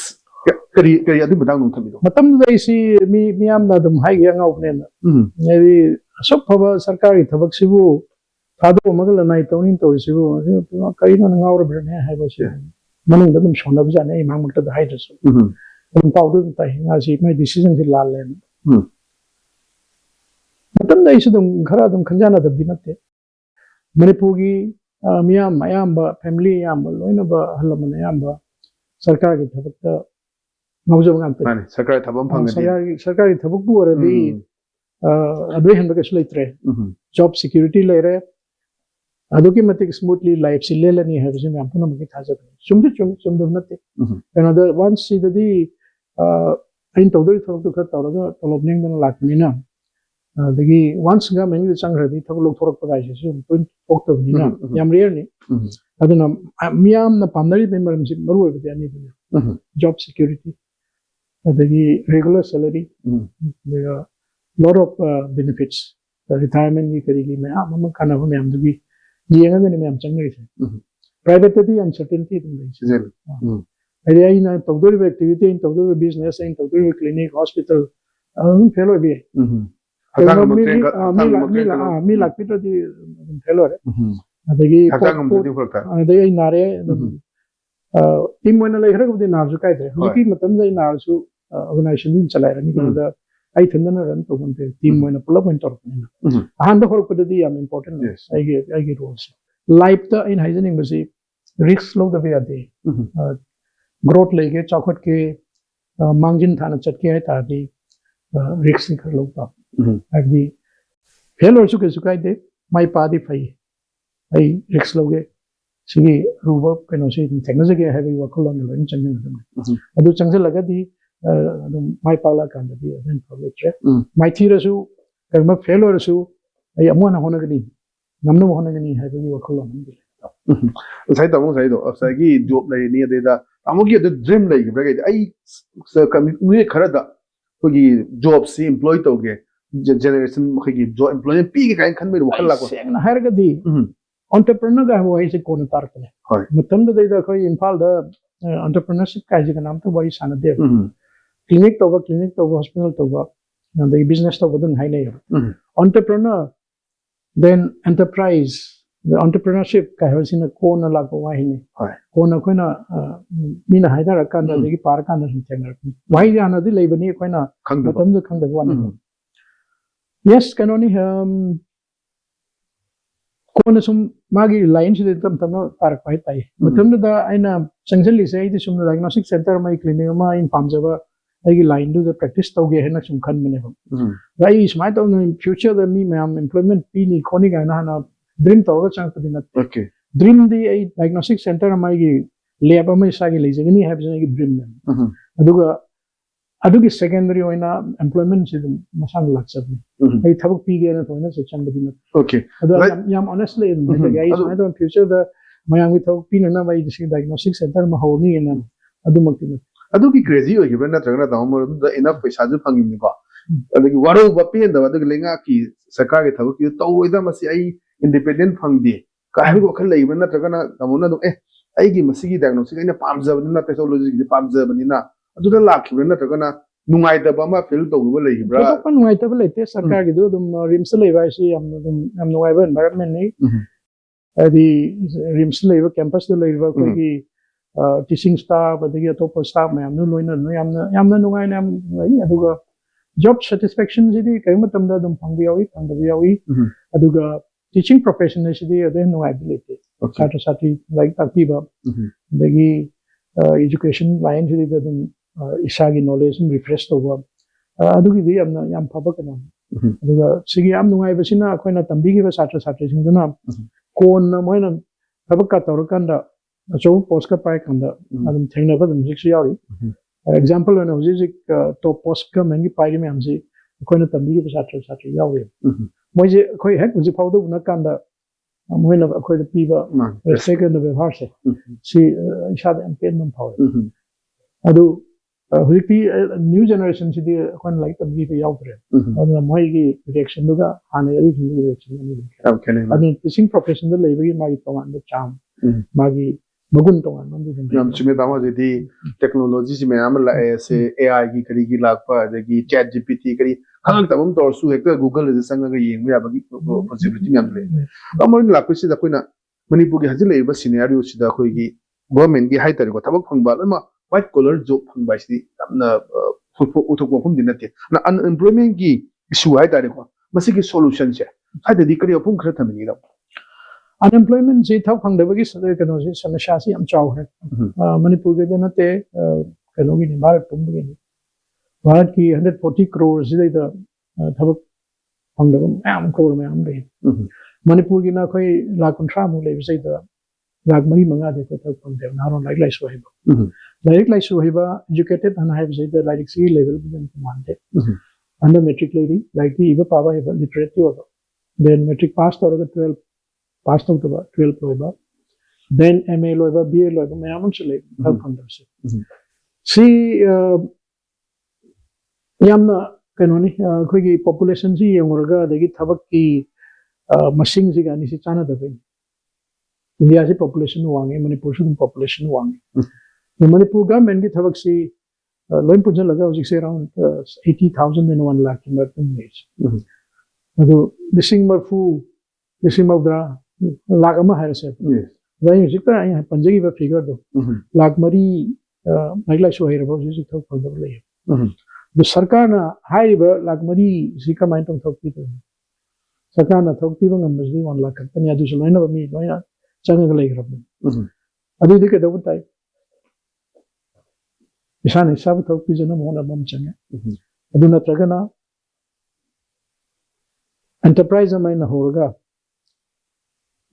kari adu badang nung thami do matam da isi mi am na dum hai ga ngau ne na neri asok phaba sarkari thabak sibu Father Magala night only to receive Karina and our brain have a share. Manning them shown up and a mammoth to the hydras. Powder as if my decisions in La Land. But then they should Karadam Kanjana the Dinate. Manipugi, Miam, Mayamba, family Yamba, Loinaba, Halamanayamba, Sarkari Tabaka, Mozambique. Sakari Tabam Sarkari Tabuku or the Abraham job security later. Aduki smoothly life Silelani has him Ampunamaki Hazard. Some do nothing. Another once see the in Todri to cut out of opening than Latina. The once coming the Sangre, the Tablo for Pagasis, point of Nina, Yam really. I don't know, Miam the Pandari members in Norway with any job security, the regular salary, there are a lot of benefits. The retirement, you can kind of a to be. Private uncertainty. I talk activity in talk business in talk clinic, hospital. Fellow be. Me like Peter the fellow. They nare team when I heard of the Narzukai. Looking at them, they Narzu organization in Salari. I think the team when a pull up and talk. And the whole the important. Yes, I get also. Life the in hygienic was risks low the way they growth lege, chocolate ke, mangin thana chatke tadi risks low up. At the failure sukai my party fai. I risks loge. See, Ruba can say technology have a work on the lunch and I do chance lagadi. My pala can be then probably my tirasu, failure su, I am one honogany. Namno honogany have a column. Sai tamo sai do sagi job lai ni da amogi the dream lai bracket ai community kharada kogi job si employee toge generation kogi job employee pi ga kan me wakala ko seng hargadi entrepreneur ga ho is ko tar kane matam da ko infal da entrepreneurship ka ji nam to bari sana de clinic to hospital to the business to within high layer. Entrepreneur, then enterprise, the entrepreneurship ka has in a corner like a wine. Corner Quina Mina Haidara Kanda, the Parkana and Tenor. Why another labor near Quina? Come the one. Yes, can only corner some Maggie lines in the park quite high. But under the I essentially say this from the diagnostic center, my clinic in Pamjava. I line do the practice to get some convenable. Right is my own future the me ma'am employment pini conic and dream to chunk to okay. Dream the diagnostic center my labor my sagi lazy any have a dream them. Aduga secondary employment is Masan Laxabi. I have a pig and a somebody. Okay. Yam honestly in the guys my own future the my without pin and I see diagnostic center Mahoni and Adumakin. Aduki crazy or given that the enough fish has a panging go. The Waro Bapi and the Lingaki, Sakari Tabuki, told them as a independent pangdi. Kahago Kala, even not Tagana, Tamuna, I give a city diagnosis in a Pamza, not pathology, the Pamza, Banina. Do the luck, you're not Tagana, Numai the Bama field to Willie. One white tablet, Sakari do them Rimslave, I see, I'm no ever environment. The Rimslave campus, the labor. Teaching staff, but the top staff, ma'am, no loiner, no, job satisfaction, Kamatam, Pangiawi, and the Viawi, Aduga, teaching profession, then no ability. Sati, like Takiba, the education line, Isagi knowledge, refreshed over. Adugi, Yam Pabakanam. Sigi, I'm no Ivasina, Quena Tambigi, Sati, in the Nam, Kon, Moina, Tabaka, Torokanda. So, Posca Pike and the Technical and 6 years. Example, when I was top Posca, many Pyramamsi, Quena Tambi was at Yawi. Was it quite heck was a powder Nakanda? When of quite a fever, the second of a horse. She shot and paid no power. Adu, new generation, she did one like the Givi Yautre. And the Moigi reaction to the Hanari reaction. I mean, teaching professional labor in my command the charm. Magi. Technology में आम लाए से AI की करी की लाग पर जैकी chat GPT करी khang ta bam tor su hekta Google le sang ga yeng ya bagi possibility myam le amon la ko si da koina Manipur gi hajile ba scenario si da khoi gi government gi hai tar ko thabak phang ba ma white collar job phang ba si amna uthok ko phum din na te na unemployment gi issue hai tar ko masi gi solution che hai da di kari phum khra thamini da unemployment ji thak phang da bagi sade kano ji samasya si am chaw hai Manipur ge na te kano gi ni bharat tum gi ni bharat ki 140 crore ji da thabak phang da am crore me am de Manipur gi na khoi la kontra mu le bi da lag mari manga de ko thak phang de na ron like so hai ba so hai ba educated and have ji da like C level bi den man de under metric lady like the iba pava hai literate ho then metric pass to 12 pass out about 12 loiba then MA loiba BA loiba mayam chale thak phang da si yamna kanoni khoi gi population ji yengorga degi thabak ki masing ji ga ni si chana da be India si population wangi Manipur su population wangi Manipur government gi thabak si loin punja laga ujik se around 80,000 and 1 lakh in Manipur days ado lising marfu lising mawdra lakh ama hai se wai ujik ta ai panjagi ba figure do lakh mari nagla so hai rabo ji thok phang da le the sarkar na hai ba lakh mari si ka main tong thok pi to sarkar na thok pi ba ngam ji 1 lakh kan ya du so loina ba mi loina chang ga le rabo adu dik da butai isane sab thok pi jana mo na bam chang adu na tragana enterprise mai na horga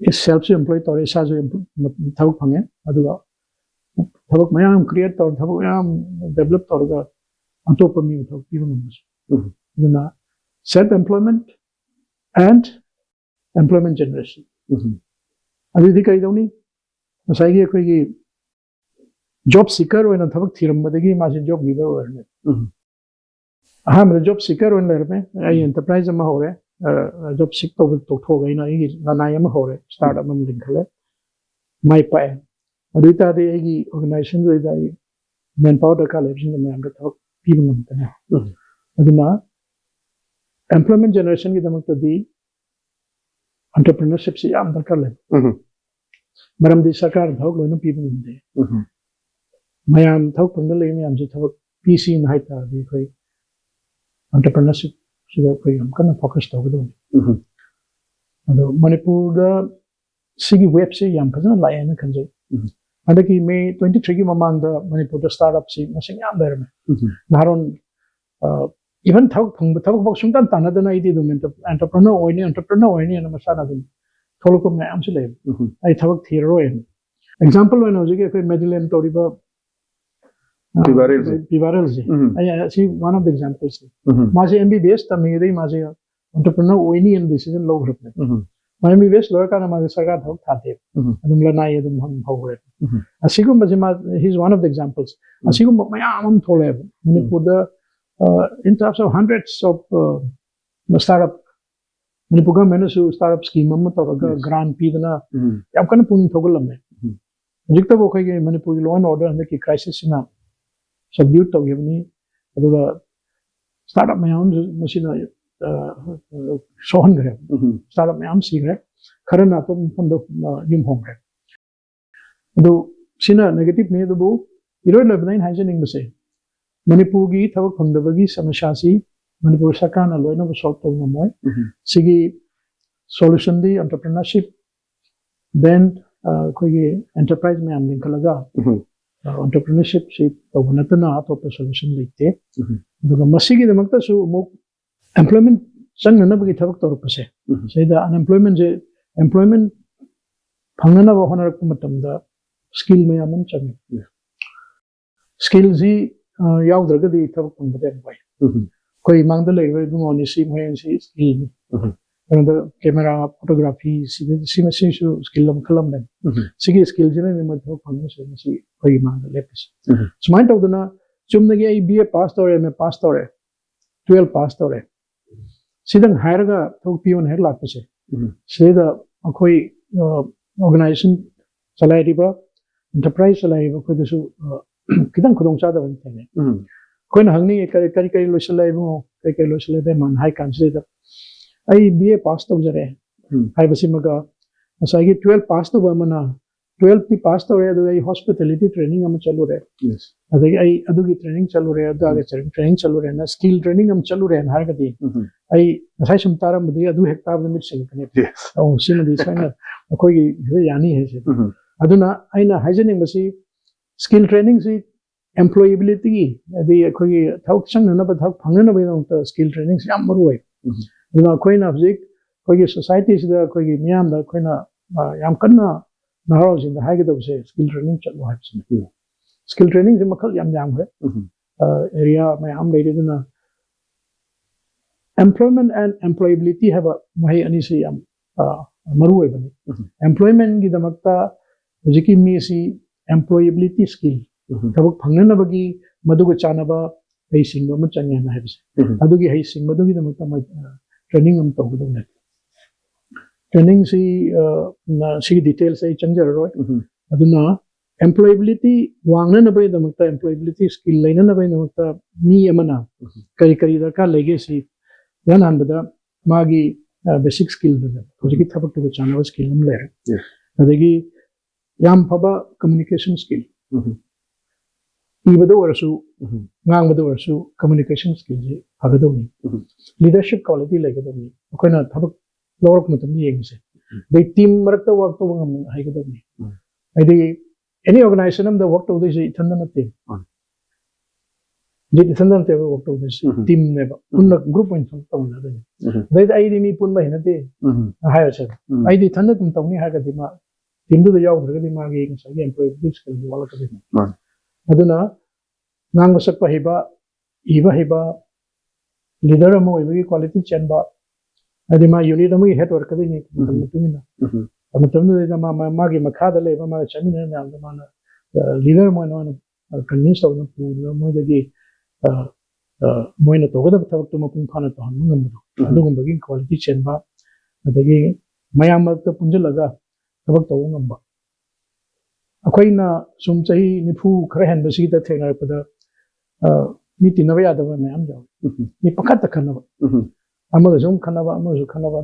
is self employed or is as thok phange adu ga thok mayam create or thok mayam develop or ga atop mi thok pi bam adu na self employment and employment generation adu dik ai dawni sai gi khoi gi job seeker or na thok thiram badagi ma se job giver or ne aha me job seeker or ler me ai enterprise ma hore job seek to tho ga ina gi na na yam hore startup mam link khale mai pa adu ta de gi organization de dai manpower da ka lebsin me am thok pi bam ta na adu na employment generation ki damak to di entrepreneurship si am dar kar le maram di sarkar thok loina pi bam de mayam thok pang le me am ji thok PC in hai ta di khoi entrepreneurship si da khoi am kana focus to do ado Manipur da sigi web se yam phana la ya na khanjai adaki May 23 ki mamang da Manipur da startup si masing yam ber me naron even thok bok sungtan tanadana iti do entrepreneur oini na masana dum tholuko me am chile ai thok thiro en example when ojige fe Medellin toriba Pivarel ji I see one of the examples maje MBBS tammi dei maje entrepreneur oini en decision lo grapne my MBBS lawyer kana maje sarkar thok thate adum la nai adum ham hogre asigum maje ma he is one of the examples asigum mayam thole Manipur da in terms of hundreds of startup Manipur government su startup scheme amma to grant pi dana yam kana puning thogalam me jikta bo khai ge Manipur law and order and ki crisis na subdue to givni aduga startup mayam machine sohan gre startup mayam sigre kharana to phondo yum hongre adu sina negative ne do iroi lebnain hygienic base Manipur gi thawak phangdabagi samasya si Manipur sarkar na loina bo solve to namoy sigi solution di entrepreneurship then khoi gi enterprise me am link laga entrepreneurship si to banatana atop solution leite duga masigi damakta su mo employment chang na bagi thawak tor pase saida unemployment je employment phangna ba honar ku matam da skill me am chang skill ji yaudragadi thawak pangde bai koi mangda leiwe gumoni si mohen si skill and the camera photography si machine skill lam khalam dem sigi skill jene me thawak pangna si koi mangda lepis smart of the na chumna ge BA pass tore me pass tore 12 pass tore sidang hire ga thawak pion her lat pase seda akoi organization chalai riba enterprise chalai riba khoi su kitang khudong cha da ban thane koina hangni kari loisal lai bo kay loisle de man high consider ai BA pass to jare hai basimaga asagi 12 pass to mana 12 ti pass to re ai hospitality training am chalu re yes adagi ai adugi training chalu re adaga training chalu re na skill training am chalu re har gadi ai sai sum taram budi adu hekta of the mid sing kane yes oh sima di saina akoi gi yani he se aduna aina hygienic basi skill training si employability adi akoi thok sang na ba thok phang na ba no skill training si am maru hai aduna akoi na basi akoi society si da akoi miyam da akoi na yam kanna Naharos in the Haggadah say skill training chalu hai skill training se makal yam hai area my am laid in employment and employability have a mahi ani se yam maru hai bani employment gi damakta hujiki mi si employability skill tabuk phangna na bagi maduga chanaba hai singba ma changi na hai bise adugi hai sing madugi damakta ma training am tawdu na training si details ay changjar roy aduna employability wangna na bay damakta employability skill laina na bay damakta mi amana kari kari darkar lege si yan hanbada magi basic skill da hojiki thabak to chana skill nam le adagi yam phaba communication skill ibado warasu ngang bado warasu communication skill ji hagadoni leadership quality legadoni koina thabak lorok mutum ni yengse they team marakta work to ngam hagadoni adi any organization am the work to this ithanda na team ji ithanda na work to this team ne ba unna group point to na da dai ai di mi pun ba hinate ha ya cha ai di thanda tum tawni ha ga di ma team du yaw ga di ma ge sa ge employee this skill wala ka di aduna nang masak pa hiba iba hiba leader mo ibi quality chen ba adi ma unit mo head work ka di ni tumina amatamno da ma ge makha da le ba ma chamina na da ma leader mo no convince of no mo da ge mo ina to ga da thak to ma pun khana to han ngam do adu gum bagi quality chen ba adagi mayam mak to punjal laga thak to ngam ba akoina sum chahi nifu khare han basi da thena pada mi tinaba ya da ba mayam jaw ni pakat khana ba amaga sum khana ba amaga khana ba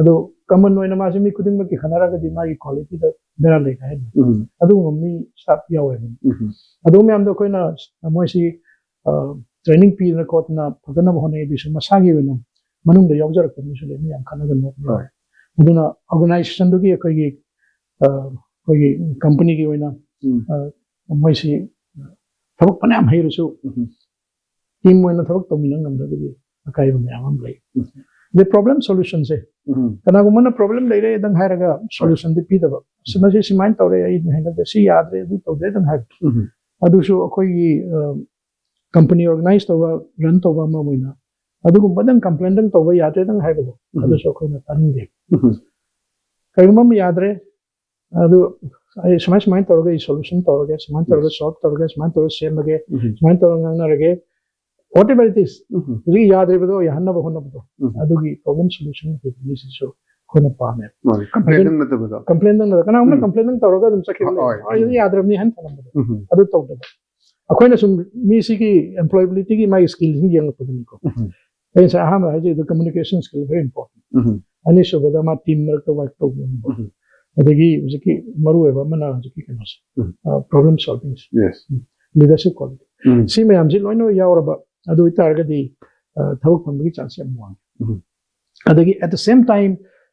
ado common no ina ma mi kuding ba ki khana ra ga di ma gi quality da dera le ka adu mi stop ya we adu me am do koina mo si training pi na ko na phagana ba hone bi sum sa gi we no manung da yaw jar ko mi su le mi am khana ga no aduna organization do gi ko gi company gi we na mo si thabak pa nam hai ru su team we na thabak to mi na ngam da gi akai ba me am lai the problem solution se kana go mana problem lai re dang hai raga solution di pi da ba sima si simain to re ai ne da si yad re du to de dang hai adu su akoi company organize to ba run to ba ma moina adu gum badang complaint dang to ba yad re dang hai ba adu su akoi na taning de kai ma yad re adu ai simain to re solution to re simain to re solve to re simain to re same ge simain to ngang na re whatever it is ri yaad re bado yahanna ba honna bado adugi problem solution ke this is so khona pa me complaint na to bado complaint na kana umna complaint tawraga dum sakhi ai yaad rabni han thana bado adu to bado akoina sum mi si ki employability ki my skills ni yang padani ko ai sa ha ma haje the communication skill very important ani so bada ma team work to work to adagi uziki maru eba mana uziki kana problem solving yes leadership quality si me am ji loino yawraba adu itarga di thabak pambi chance am wang adagi at the same time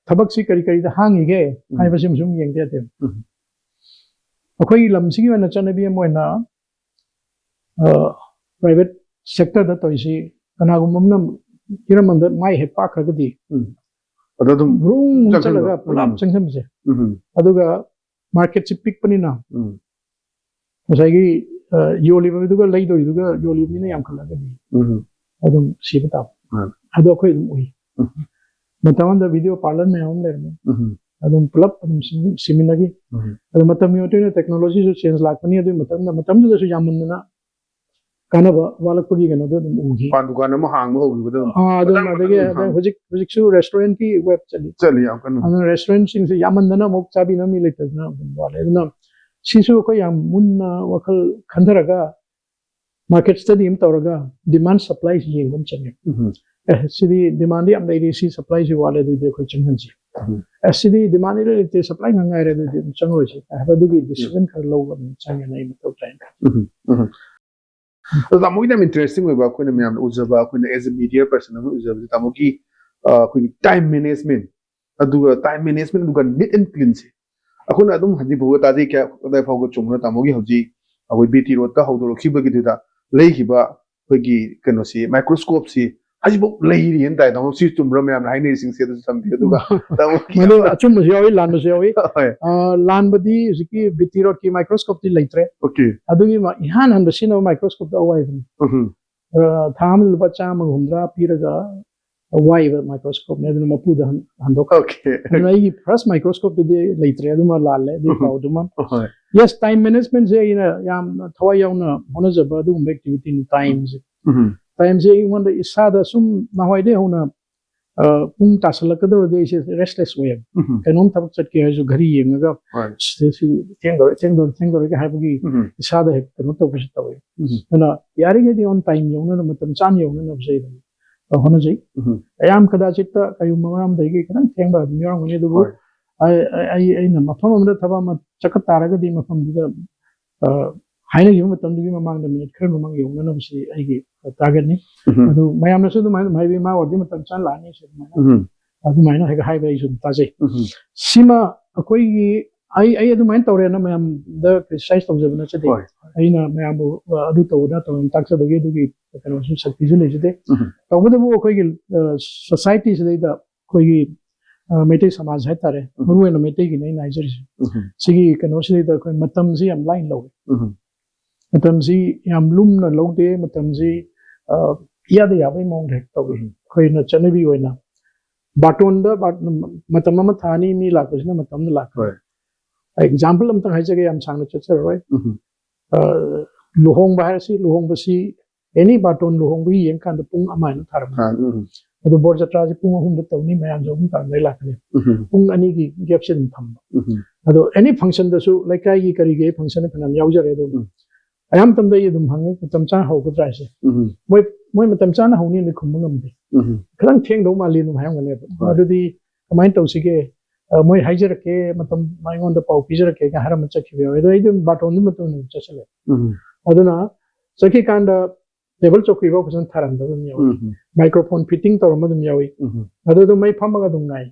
thabak si kari kari da hangi ge hai basim sum yeng de tem akoi lam si gi na chanabi mo na private sector da toisi kana gum nam kiramam da mai he pa khra di adum room chalaga pulam changsam se aduga market si pick pani na masagi yoli ba duga lai do duga yoli ni yam khala ga di adum si bata adu akoi ui matawan da video parlor me hom le adum pulap adum siminagi adu matam yo te technology so change lak pani adu matam da so yaman na kana ba walak pagi ga no do ugi pan dukan ma hang ho gi bado adum adage hojik su restaurant ki web chali am kan anu restaurant sing se yaman na mok chabi na mi le na wale na sisu ko yam munna wakal khandaraga market study im tawraga demand supply yengum change sidi demand am dai si supply ji wale du de khoi changhan ji sidi demand ile te supply ngai re du changro ji ha du gi decision kar lo gam change nai ma taw time तो तामोगी ना interesting हुआ कोई ना मैं हम उज़बा कोई ना as a media person हम उज़बा तामोगी कोई time management अदुगा time management अदुगा neat and clean से अखुन अदुम हजी बहु ताजे क्या कदाई फाउको चुम्बना तामोगी हजी अवै बीटी रोड ता हौदो रखी बगी दिदा लेखिबा कोई कनो सी माइक्रोस्कोप सी हजी बहु लेहिरी हेन ताई तामो सी चुम्ब्रा मैं हम हाइने सिंग से तो समझियो अदुगा तामोगी मनो अचुम मजियावी लान मजियावी लान बदी जिकी बीटी रोड की माइक्रोस्कोप ती लेत्रे ओके अदुगी ihan han bashino माइक्रोस्कोप दा वाई बनी थाम बच्चा मगुंद्रा पीरगा वाई माइक्रोस्कोप ने दन मपु दा हंदो ओके नई फर्स्ट माइक्रोस्कोप दे लेत्रे अदुमा लाले दे पाउदुमा yes time management je ina yam thawai yauna hona jaba du activity in times times je one isa da sum na hoide hona pung tasalakado de is restless way kanon tabak chat ke jo ghari yenga tengdor ke habagi isa da kanon to bish tawi na yari ge di on time yauna na matam chan yauna na bjai hona jai ayam kada chitta kayu maram da ge kan tengba myang ne du I na mafam amda thaba ma chakat taraga di mafam da haina gi matam du gi mamang da minute khar mamang yong na bisi ai gi target ni adu mayam na su du mai bi ma ordi matam chan la ni se adu mai na ha hai bai su ta jai sima akoi gi ai adu mai tawre na mayam da precise to jabna che de ai na mayam adu to da to tak sa bagi du gi kana su sakti ju le je de to bu da bu akoi gi society se da koi gi मेटे समाज है तारे मरुए न मेटे की नहीं niger सिगी कनोसली the कोई मतम जी हम line लो मतम जी हम लुम न लो दे मतम जी या दे यावे मोंग रे तो कोई न चने भी होइना बाटोन द मतम म थानी मी लाक न मतम न लाक एग्जांपल हम त हाइ जगे हम सांग न चचर रोय लोहोंग बाहर सी लोहोंग बसी एनी बाटोन लोहोंग भी यंग कान द पुंग अमाय न थारम अदो बोर जत्रा जी पुंग अहुम द तौनी मयाम जो ता नै लाकने पुंग अनि की गैप से थम अदो एनी फंक्शन दसु लाइकाई की करी गे फंक्शन फनम याउजरे दो अयाम तम द यदुम हंगे तम चा हो गद्रा से मोय मतम चा ना होनी नि खुम ngam de खरंग थेंग दो माली नु हायम गने अदुदी कमाइन तौसिगे मोय हाइजर के मतम माइगोन द पाउ पिजर के हरम चखि बे अदो इदुम बाटोन नि मतम चचले अदुना सखी कांड टेबल चौकी बो फसन थारम दम याव माइक्रोफोन फिटिंग तौर मदम यावी अदो दो मै फमगा दम नाय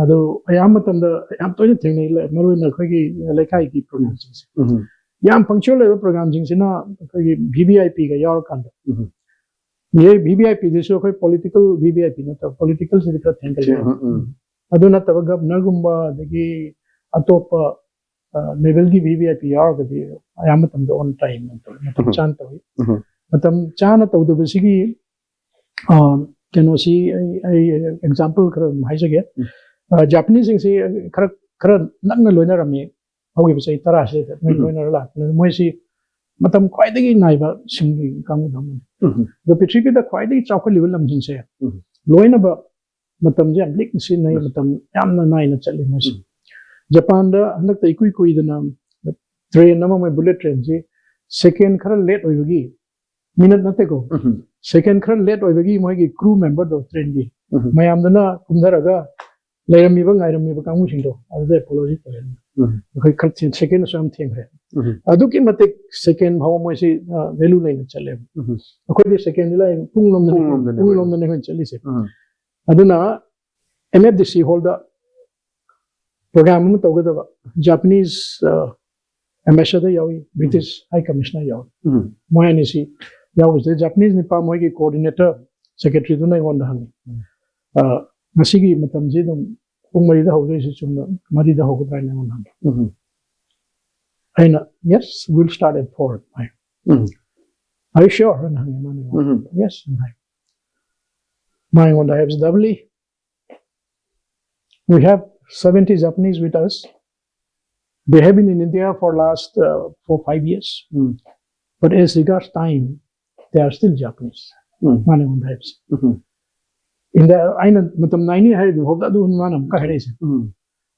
अदो अयाम मतम द याम तोय थिंग नै मरुय न खगी लेखाई की प्रोग्राम जिंग याम पंक्चुअल लेवल प्रोग्राम जिंग सिना खगी वीवीआईपी का यार कांड ये वीवीआईपी दिसो खई पॉलिटिकल वीवीआईपी न त पॉलिटिकल से दिखा थेंक अदो न तब गवर्नर गुम्बा दगी अतोप लेवल की वीवीआईपी यार गदी अयाम मतम द ऑन टाइम मतम चान तोय मतम चाना तौदबसिगी कैनो सी एग्जांपल खर हाइजगे जापानीज से खर खर नक्न लोइना रमे होगे बसै तरा से मैं लोइना ला मोय सी मतम ख्वाइदगी नाइबा सिंगी कांगु धम द पृथ्वी द ख्वाइदगी चाखलिबल लमजिन से लोइना ब मतम जे लिक से नै मतम यामना नाइना चले मोय जापान द हनक तै कुई कुई दना ट्रेन नम मैं बुलेट ट्रेन से सेकेंड खर लेट होइबगी मिनट नते को सेकेंड खर लेट होइबगी मोय की क्रू मेंबर दो ट्रेन की मयाम दना कुमधरगा लेरमी बंग आइरमी बकांगु सिंदो अदे अपोलॉजी तरेन खै खर सेकेंड सम थेंगरे अदु की मते सेकेंड भाव मोय सी वैल्यू लाइन चले अखोय दि सेकेंड ला पुंग लोम ने चली से अदुना एमएफडीसी होल्डर प्रोग्राम में तोगदबा जापानीज एम्बेसडर यावी ब्रिटिश हाई कमिश्नर यावी मोय ने सी यावसे जापानीज निपा मोय की कोऑर्डिनेटर सेक्रेटरी दुना one hung ngasi matam ji dum pung mari da hogre si chumna mari da hogra na mon aina yes we'll start at 4 are you sure yes my one have Dhabali we have 70 Japanese with us they have been in India for last 4-5 years but as regards time they are still Japanese my one has in the aina matam naini hai du hobda du manam ka hare se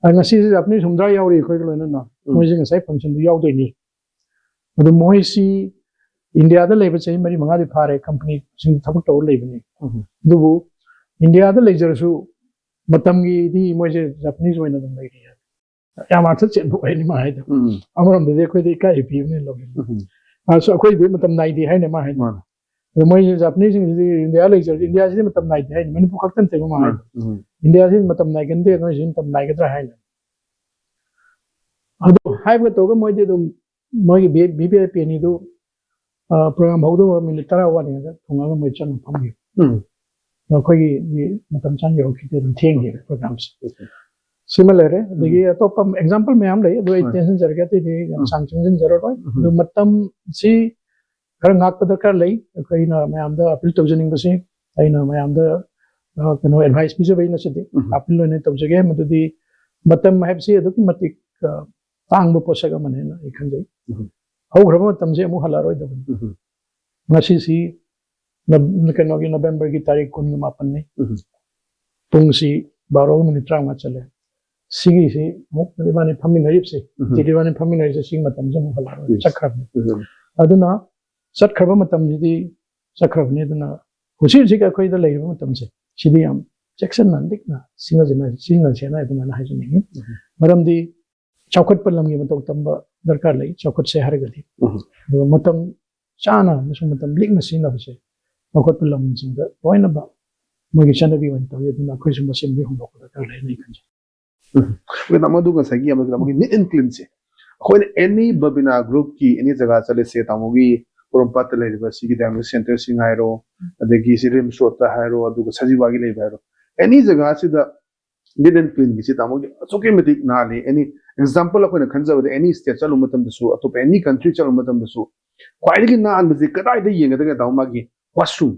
ngasi se apni sumdra yauri khoi lo na moi jing sai function du yaw doi ni adu moi si India the labor chain mari manga di phare company sing thabak taw leibani dubu India the laser su matam gi di moje Japanese wena dum lai ya ma tha chen bu ai ni ma hai amaram de khoi de kai pi ne lo so khoi de matam nai di hai ne ma hai moje Japanese di India laser India si matam nai di hai Manipur khaktan te ma hai India si matam nai gan de no sin tam nai ga tra hai adu hai ba to ga moje dum moje BPIP ni do program haudo minute tara wani ga thunga ga moi chan phamgi no khoi gi matam chan yo ki de theng hi programs similar hai degi to pam example me am lai do intention jar ga te de sang chung jin jar roi do matam si khar ngak pa kar lai khoi na me am da appeal to jining ba si ai na me am da no advice bi je bai na se de appeal ne to jage madu di matam have si adu ki matik tang bo posa ga mane na ikhan jai how grama tamje mu halaroi da ngasi si kano gi November gi tarik 18 ni tung si 12 minute trang ma chale sigi si muk ni mani phaminari se tidivani phaminari se sing matam je mu halaroi chakrab aduna chakrab matam ji di chakrab ne aduna husi ji ka khoi da lai matam se sidi am section nan dik na singa jena aduna na hajuni maram di chaukat palam gi matok tamba darkar lai chaukat se har gadi do matam chana musu matam lik na sin na se chaukat palam jing da toina ba mogi chana bi wan taw yaduna khoi sum sim bi hum ko darkar lai nei kan we na madu ga sagi am ga ni incline se khoi any babina group ki any jaga chale se tamogi porompat le riba sigi dam center singairo adegi sirim sota hairo adu ga sajiwa gi le bairo any jaga si da didn't clean gi tamogi soke medik na le any example of when khanja with any state chalu matam dasu atop any country chalu matam dasu kwaidagi na an bizi kadai da yenga da daw magi washroom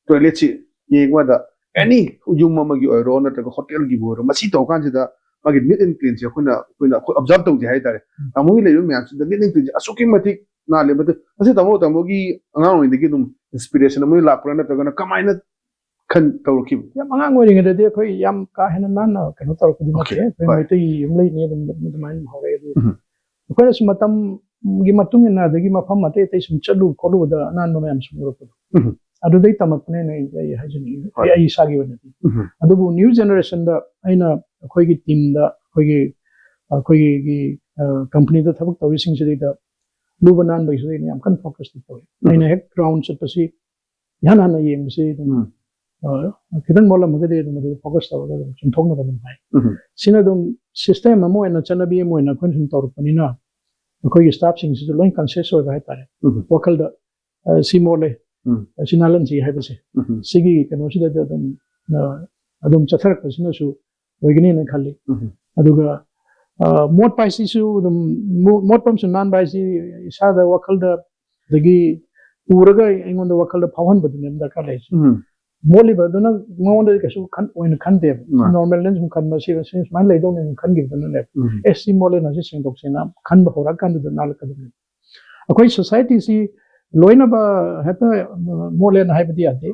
toilet chi yengwa da any yum magi oiro na ta hotel gi bor masi to kan da magi neat and clean chi khuna observe to ji hai tare tamogi le yum yam da neat and clean asuki matik na le but asi tamogi angang ni gi dum inspiration mo la prana ta gana kamaina kan tawki ya manga ngori ngade de khoi yam ka hena nan na kanu tor ko dinate khoi mai te yum lai ne dum mai hore du khoi na matam gi matung na de gi mafam mate te sum chalu kholu da nan no yam sum ro ko adu dei tamak ne ne ai hajini ai sagi wonati adu bu new generation da aina khoi gi team da khoi gi company da thabak tawi sing se da lu banan bai se ne yam kan focus to aina hek ground set pasi yana na yem se kidan mola magade madu focus taw ga chum thongna ba mai sina dum system amo ena chanabi amo ena kon chum tor panina ko gi staff sing se loin conscious ho ga tare wakal da simole sinalan si hai base sigi kano sida da dum adum chathar kasina su wegini na khali aduga mot paisi su dum mot pam su nan baisi isa da wakal da dagi uraga ingon da wakal da phawan badu nem da kale moli ba dona ngonda ka su kan oin kan de normal lens kan ma si man lai dong ne kan gi dona ne SC mole na si sing dok sena kan ba hora kan da nal ka de akoi society si loina ba hata mole na hai badi ate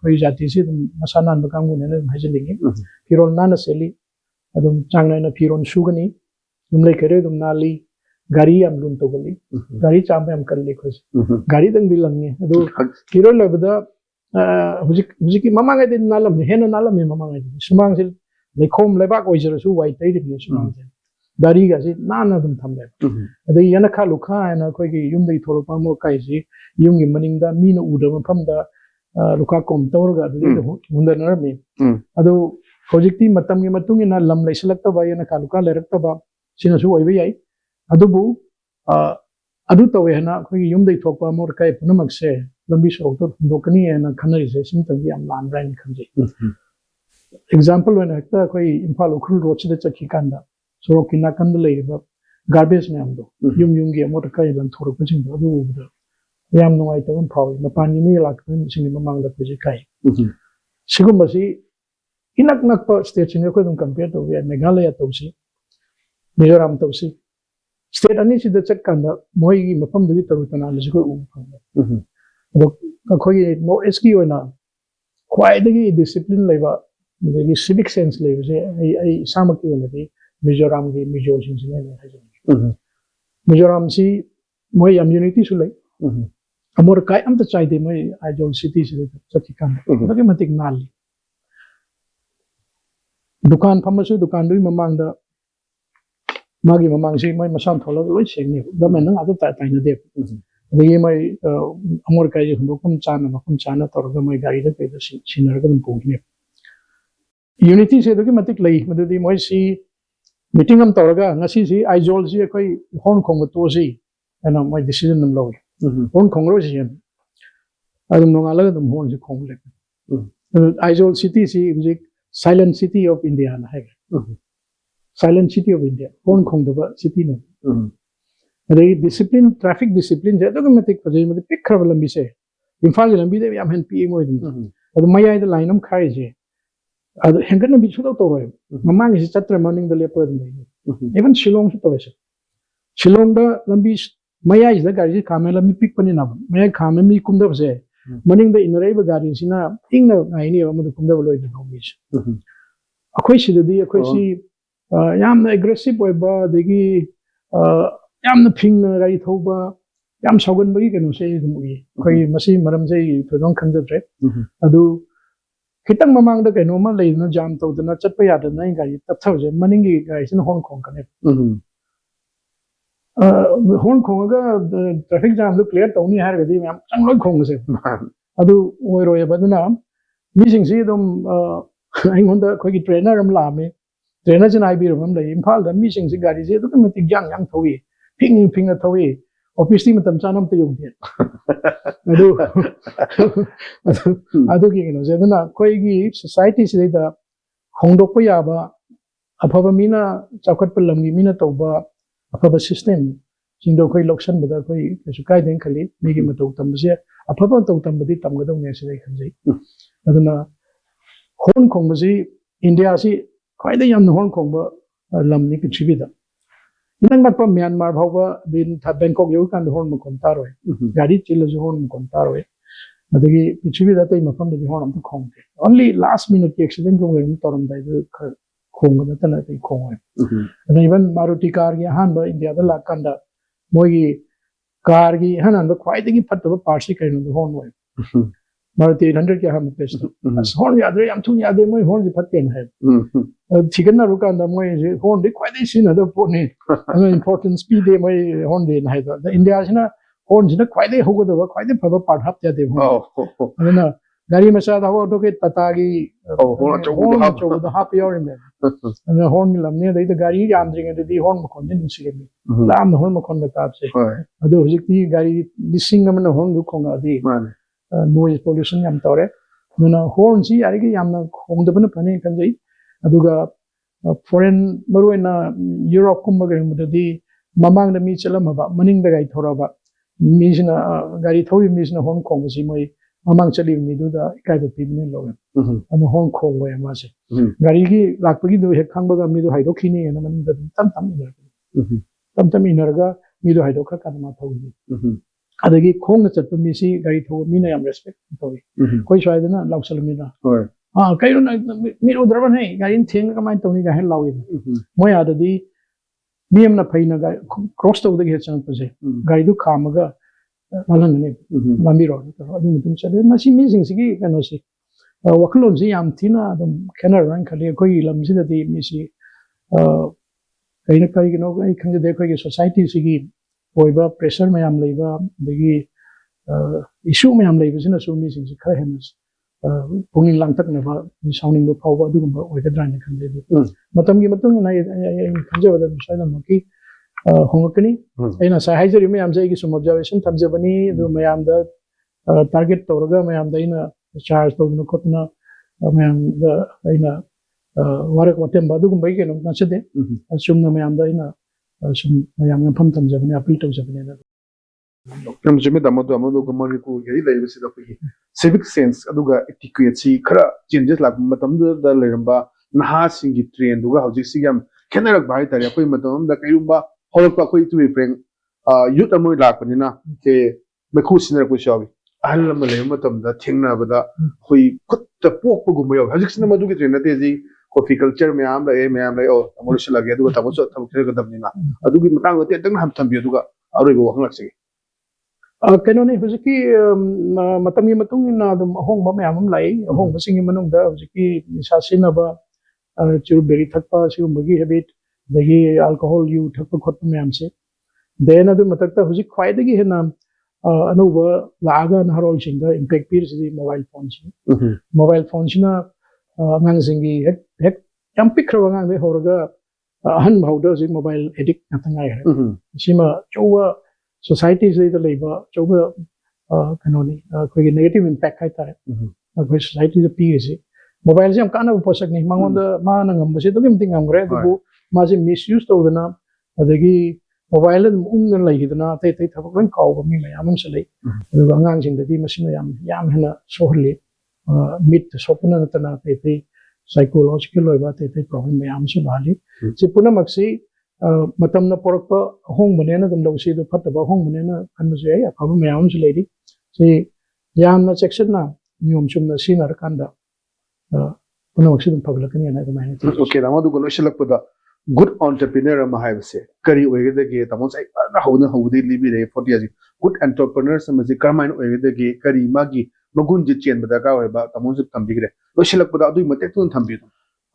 koi jati si masanan ba kangu ne ma jilingi pirol na na seli adum changna na piron sugani dum lai kare dum nali gari am lun to gali gari chambe am kalli khos gari dang bilangi adu pirol labda hujiki mamang ai din nalam hena nalam me mamang ai sumang sil lekhom lebak oijera su wai tai ri sumang sil dari ga si nana dum thamle adai yana khalu kha ana koi gi yum dei tholo pa mo kai si yum gi maning da mi na uda ma pham da luka kom tor ga du hunda na me adu hujikti matam gi matung ina lam lai selak ta ba yana khalu kha le rak ta ba sina su oi bai ai adu bu adu tawe hana koi gi yum dei thok pa mo kai punamak se lambi sorok to dokani na khanai se sim ta gi am lan ran khanji example when ekta koi imphal ukhul road chida chakhi kanda sorok kina kanda lai ba garbage me am do yum gi amot kai lan thorok ko jing do do yam no ai ta un phaw ma pan ni lak kun sing ma mang da ko ji kai sigum ba si inak nak pa state sing ko dum compare to we Meghalaya to si Mizoram to si state ani si da chak kanda moi gi mafam da taru tana ji ko u phang khoi no SQ na khwai da gi discipline leba the civic sense level ai samaki on the Mizoram gi Mizo sing ne Mizoram si moi am unity su lai अमोर काय अमत चाइदे मै Aizawl city से चकी कान लगे मतिक नाली दुकान फमसु दुकान दुई ममांग दा मागी ममांग से मै मसान थोला लोइ सेंगने गमेन नंग आदो ताइ ताइ नदे दे मै अमोर काय जे हुंदोकम चाना तोरगा मै गाड़ी दा पे सिनर गन पोगने यूनिटी से दोगी मतिक लई मदुदी मै सी मीटिंग हम तोरगा ngasi si आइजोल si अखोई होन खोंग तो si एना मै डिसीजन नम लो होन खोंग रो si adum nongala dum hon si khong le Aizawl city si music silent city of India na hai silent city of India hon khong da city na re discipline traffic discipline je automatic pajai mate pick khar lambi se imphal ge lambi de yam hen pi ngoi dum adu mayai da line am khai je adu hengan bi chu to roi mamang si chatra morning da leper dum even Shillong su to se Shillong da lambi mayai da gari khame lambi pick pani na mayai khame mi kum da se morning da inrai ba gari sina ing na ngai ni ba mu kum da loi da no mi akhoi si da di akhoi si yam na aggressive oi ba degi yam na phing na gari thoba yam saugan bagi kenu se dum ui khoi masi maram sei thodong khang da tre adu kitang mamang da kenu ma lei na jam to da na chat pa ya da na gari tap thau je morning gi gari sin hong kong kan hong kong ga traffic jam do clear to ni har ga di yam chang loi khong se adu oi roi ba na mi sing si dum ai ngon da khoi gi trainer am la me trainer chen ai bi ram le imphal da mi sing si gari se do ka matik jang yang thowi phing na thowi office ti matam chanam te yong de adu gi no se na khoi gi society se da hongdok pa ya ba aphaba mina chakhat pa lam gi mina to ba aphaba system jingdo khoi loction ba da khoi su kai den khali mi gi mato tam se aphaba to tam ba di tam ga dong ne se dai khanjai aduna hong kong ba si India si khoi da yam hong kong ba lam ni pichibi da nang mat pa Myanmar bhawa din tha Bangkok yu kan hon ma kon taroi gari chil ju hon kon taroi adagi pichibi da tai mafam da hon am khong only last minute accident ko ngi toram dai du khong da ta na tai khong and even Maruti car gi han ba India da la kan da moi gi car gi hanan ba khwai da gi phat ba part si kai no hon noi Maruti 800 ke ham pes as hon ya dre am thun ya de moi hon ji phat ken hai chicken na rukan da moi je hon de khwai dai sin da po ne important speed de moi hon de hai da India sina hon sina khwai dai hogo da khwai dai phaba part hap ya de hon na gari ma sa da ho to ke tata gi hon cho da hap yor in there hon lam ne dai da gari yam dring de hon ma kon din si ge lam hon ma kon da tap se adu hojik ti gari lising am na hon du khong adi noise pollution yam tore nuna horn si ari gi yam na khong da bana phane kan jai aduga foreign maruina Europe kum ga rim da di mamang da mi chalam ba maning da gai thora ba mi sina gari thori mi sina hong kong si moi mamang chali mi du da kai da pi ni lo an hong kong wa ma se gari gi lak pa gi do he khang ba ga mi du hai do khini na maning da tam iner ga mi du hai do kha kan ma thau ni adagi khong chat pa mi si gari tho mi na yam respect towi koi swai da na lausal mi na kai ro mi ro draban hai gari theng ka mai toni ga hen lawi moi ada di mi am na phai na ga cross to da ge chan pa se gari du kham ga malang ne lambi ro to adu mutum chale na si mi sing si gi kano si waklon si yam thina dum kenar ran khali koi lam si da di mi si kai na kai no ai khang de koi ge society si gi oiba pressure mayam leiba degi issue mayam leiba sina so mi sing khara hemas pungin lang tak na ba ni sounding bo phaw ba du ba oi da dran kan de matam gi matung na khanje ba da sai na ki hongakani aina sai haijeri mayam jai gi some observation thamjabani du mayam da target tawraga mayam da ina charge to no khotna mayam da aina warak watem ba du gum bai ke no na chade sumna mayam da ina sum mayam ngam pham thamjabani appeal tawjabani na Nam jimi damadu ko Manipur ge dai bisi da phi civic sense aduga etiquette si khara changes lak matam da leramba naha singi train duga hojik sigam kenarak bhai tari koi matam da kairumba holok pa koi tu friend youth amoy lak panina ke bekhu sinra ko shawi ahal lam le matam da thengna bada koi khut ta pok pu gum yo hojik sina madu ge train na te ji coffee culture me am la o amol sila ge duga tamo so tamo ke ga damni na adugi matang te tang ham tham bi duga aroi go hang lak se ꯀꯩꯅꯣꯅꯤ ꯍꯧꯖꯤꯛꯀꯤ ꯃꯇꯝꯒꯤ ꯃꯇꯨꯡ ꯏꯟꯅ ꯑꯗꯨꯝ ꯑꯍꯣꯡꯕ ꯃꯌꯥꯝ ꯑꯃ ꯂꯥꯛꯏ ꯑꯍꯣꯡꯕꯁꯤꯡꯒꯤ ꯃꯅꯨꯡꯗ ꯍꯧꯖꯤꯛꯀꯤ ꯅꯤꯁꯥ ꯁꯤꯖꯤꯟꯅꯕ ꯆꯨꯔꯨꯞ ꯕꯦꯔꯤ ꯊꯛꯄ ꯁꯤꯒꯨꯝꯕꯒꯤ ꯍꯦꯕꯤꯠ ꯑꯗꯒꯤ ꯑꯜꯀꯣꯍꯣꯜ ꯌꯨ ꯊꯛꯄ ꯈꯣꯠꯄ ꯃꯌꯥꯝꯁꯦ ꯗꯦꯟ ꯑꯗꯨ ꯃꯊꯛꯇ ꯍꯧꯖꯤꯛ ꯈ꯭ꯋꯥꯏꯗꯒꯤ ꯍꯦꯟꯅ ꯑꯅꯧꯕ ꯂꯥꯛꯑꯒ ꯅꯍꯥꯔꯣꯜꯁꯤꯡꯗ ꯏꯝꯄꯦꯛ ꯄꯤꯔꯤꯁꯤꯗꯤ ꯃꯣꯕꯥꯏꯜ ꯐꯣꯟꯁꯤꯅꯤ ꯃꯣꯕꯥꯏꯜ ꯐꯣꯟꯁꯤꯅ ꯑꯉꯥꯡꯁꯤꯡꯒꯤ ꯍꯦꯛ ꯌꯥꯝ ꯄꯤꯛꯈ꯭ꯔꯕ ꯑꯉꯥꯡꯗꯒꯤ ꯍꯧꯔꯒ ꯑꯍꯟ ꯐꯥꯎꯗ ꯍꯧꯖꯤꯛ ꯃꯣꯕꯥꯏꯜ ꯑꯦꯗꯤꯛ ꯉꯥꯛꯇ ꯉꯥꯏꯈ꯭ꯔꯦ ꯁꯤꯃ ꯑꯆꯧꯕ ꯁꯣꯁꯥꯏꯇꯤꯁꯤꯗ ꯂꯩꯕ ꯑꯆꯧꯕ ꯀꯩꯅꯣꯅꯤ ꯑꯩꯈꯣꯏꯒꯤ ꯅꯦꯒꯦꯇꯤꯚ ꯏꯝꯄꯦꯛ ꯍꯥꯏꯇꯥꯔꯦ ꯑꯩꯈꯣꯏ ꯁꯣꯁꯥꯏꯇꯤꯗ ꯄꯤꯔꯤꯁꯤ ꯃꯣꯕꯥꯏꯜꯁꯦ ꯌꯥꯝ ꯀꯥꯟꯅꯕ ꯄꯣꯠꯁꯛꯅꯤ ꯃꯉꯣꯟꯗ ꯃꯥꯅ ꯉꯝꯕꯁꯤ ꯑꯗꯨꯛꯀꯤ ꯃꯇꯤꯛ ꯉꯝꯈ꯭ꯔꯦ ꯑꯗꯨꯕꯨ ꯃꯥꯁꯦ ꯃꯤꯁꯌꯨꯁ ꯇꯧꯗꯅ ꯑꯗꯒꯤ ꯃꯣꯕꯥꯏꯜꯗ ꯑꯗꯨꯝ ꯎꯪꯗꯅ ꯂꯩꯈꯤꯗꯅ ꯑꯇꯩ ꯑꯇꯩ ꯊꯕꯛ ꯂꯣꯏ ꯀꯥꯎꯕ ꯃꯤ ꯃꯌꯥꯝ ꯑꯃꯁꯨ ꯂꯩ ꯑꯗꯨꯒ ꯑꯉꯥꯡꯁꯤꯡꯗꯗꯤ ꯃꯁꯤꯅ ꯌꯥꯝ ꯍꯦꯟꯅ ꯁꯣꯛꯍꯜꯂꯤ ꯃꯤꯠꯇ ꯁꯣꯛꯄꯅ ꯅꯠꯇꯅ ꯑꯇꯩ ꯑꯇꯩ ꯁꯥꯏꯀꯣꯂꯣꯖꯤꯀꯦꯜ ꯑꯣꯏꯕ ꯑꯇꯩ ꯑꯇꯩ ꯄ꯭ꯔꯣꯕ꯭ꯂꯦꯝ ꯃꯌꯥꯝ ꯑꯃꯁꯨ ꯂꯥꯛꯍꯜꯂꯤ ꯁꯤ ꯄꯨꯝꯅꯃꯛꯁꯤ ꯃꯇꯝꯅ ꯄꯣꯔꯛꯄ ꯑꯍꯣꯡꯕꯅꯦꯅ ꯑꯗꯨꯝ ꯂꯧꯁꯤ ꯑꯗꯨ ꯐꯠꯇꯕ ꯑꯍꯣꯡꯕꯅꯦꯅ ꯈꯟꯕꯁꯨ ꯌꯥꯏ ꯑꯐꯕ ꯃꯌꯥꯝ ꯑꯃꯁꯨ ꯂꯩꯔꯤ ꯁꯤ ꯌꯥꯝꯅ ꯆꯦꯛꯁꯤꯟꯅ ꯅꯤꯌꯣꯝ ꯆꯨꯝꯅ ꯁꯤꯖꯤꯟꯅꯔꯀꯥꯟꯗ ꯄꯨꯝꯅꯃꯛꯁꯤ ꯑꯗꯨꯝ ꯐꯒꯠꯂꯛꯀꯅꯤꯅ ꯑꯗꯨꯃꯥꯏꯅ ꯑꯣꯀꯦ ꯇꯥꯃꯣ ꯑꯗꯨꯒ ꯂꯣꯏꯁꯤꯜꯂꯛꯄꯗ ꯒꯨꯗ ꯑꯣꯟꯇꯔꯄ꯭ꯔꯤꯅꯔ ꯑꯃ ꯍꯥꯏꯕꯁꯦ ꯀꯔꯤ ꯑꯣꯏꯒꯗꯒꯦ ꯇꯥꯃꯣꯁꯦ ꯑꯩ ꯐꯖꯅ ꯍꯧꯕꯗꯒꯤ ꯂꯤꯕꯤꯔꯛꯑꯦ 40 ꯍꯧꯖꯤꯛ ꯒꯨꯗ ꯑꯦꯟꯇꯔꯄ꯭ꯔꯤꯅꯔꯁ ꯑꯃꯁꯤ ꯀꯔꯝꯍꯥꯏꯅ ꯑꯣꯏꯒꯗꯒꯦ ꯀꯔꯤ ꯃꯥꯒꯤ ꯃꯒꯨꯟꯁꯦ ꯆꯦꯟꯕ ꯗꯔꯀꯥꯔ ꯑꯣꯏꯕ ꯇꯥꯃꯣꯁꯨ ꯊꯝꯕꯤꯈ꯭ꯔꯦ ꯂꯣꯏꯁꯤꯜꯂꯛꯄꯗ ꯑꯗꯨꯒꯤ ꯃꯇꯦꯛꯇꯨꯅ ꯊꯝꯕꯤꯌꯨ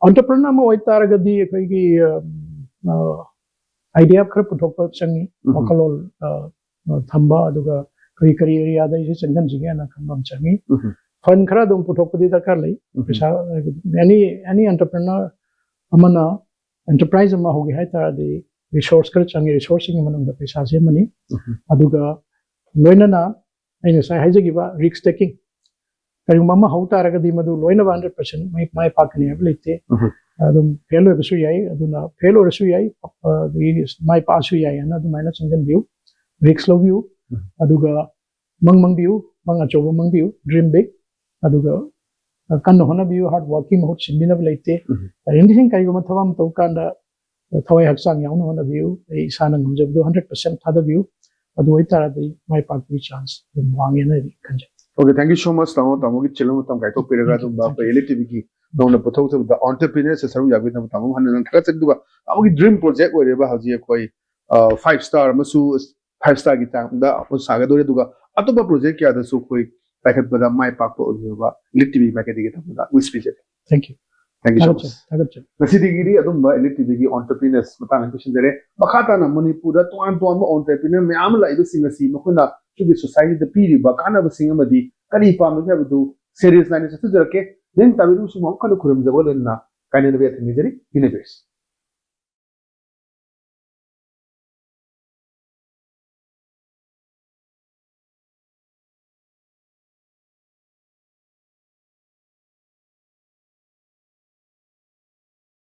ꯑꯣꯟꯇꯔꯄ꯭ꯔꯤꯅꯔ ꯑꯃ ꯑꯣꯏꯇꯥꯔꯒꯗꯤ ꯑꯩꯈꯣꯏꯒꯤ आइडिया खर पुथोप चंगी वखलोल थंबा अदुगा करी करी एरिया दा इसे चंगन जिगे ना खंबम चंगी फंड खरा दम पुथोपदी दरकार लई पैसा एनी एंटरप्रेन्योर अमना एंटरप्राइज अमा होगे है तारा दे रिसोर्स खर चंगी रिसोर्सिंग मनम दा पैसा से मनी अदुगा लोइनना अइने साइ हाइजगिबा रिस्क टेकिंग करी mama how तारगदी मदु लोइना 100% my पाकनी ability adum fail oibasu yai aduna fail orasu yai mai pasu yai na adumaina changdan view risk low view aduga mang view mang achoba mang view dream big aduga kan hona view hard working mahut simbina laite anything kai goma thawam to kanda thawai haksang yauna hona view ei sana ngamjabdo 100% thada view adu oi tara dei mai pak bi chance dum wangena ri kanja. Okay, thank you so much tamo ki chelo tam kai to piraga dum ba ELITETV ki nongna puthok the entrepreneurs se saru yabi tam tamo han thaka chak duga amo ki dream project ore ba haji koi 5 star masu 5 star ki tang da saga dore duga atoba project kya da su koi packet bada mai pak to ba ELITETV packet ki tam da we speak. Thank you so much nasidi giri adum ba ELITETV ki entrepreneurs matang question jare makhata na Manipur da tuan ba entrepreneur me am la idu singasi makuna to the society the piri ba kana ba singamadi kali pa me habdu serious line se jarake then tabiru su mo kalu kurum jabol na kaine be athmi jari universe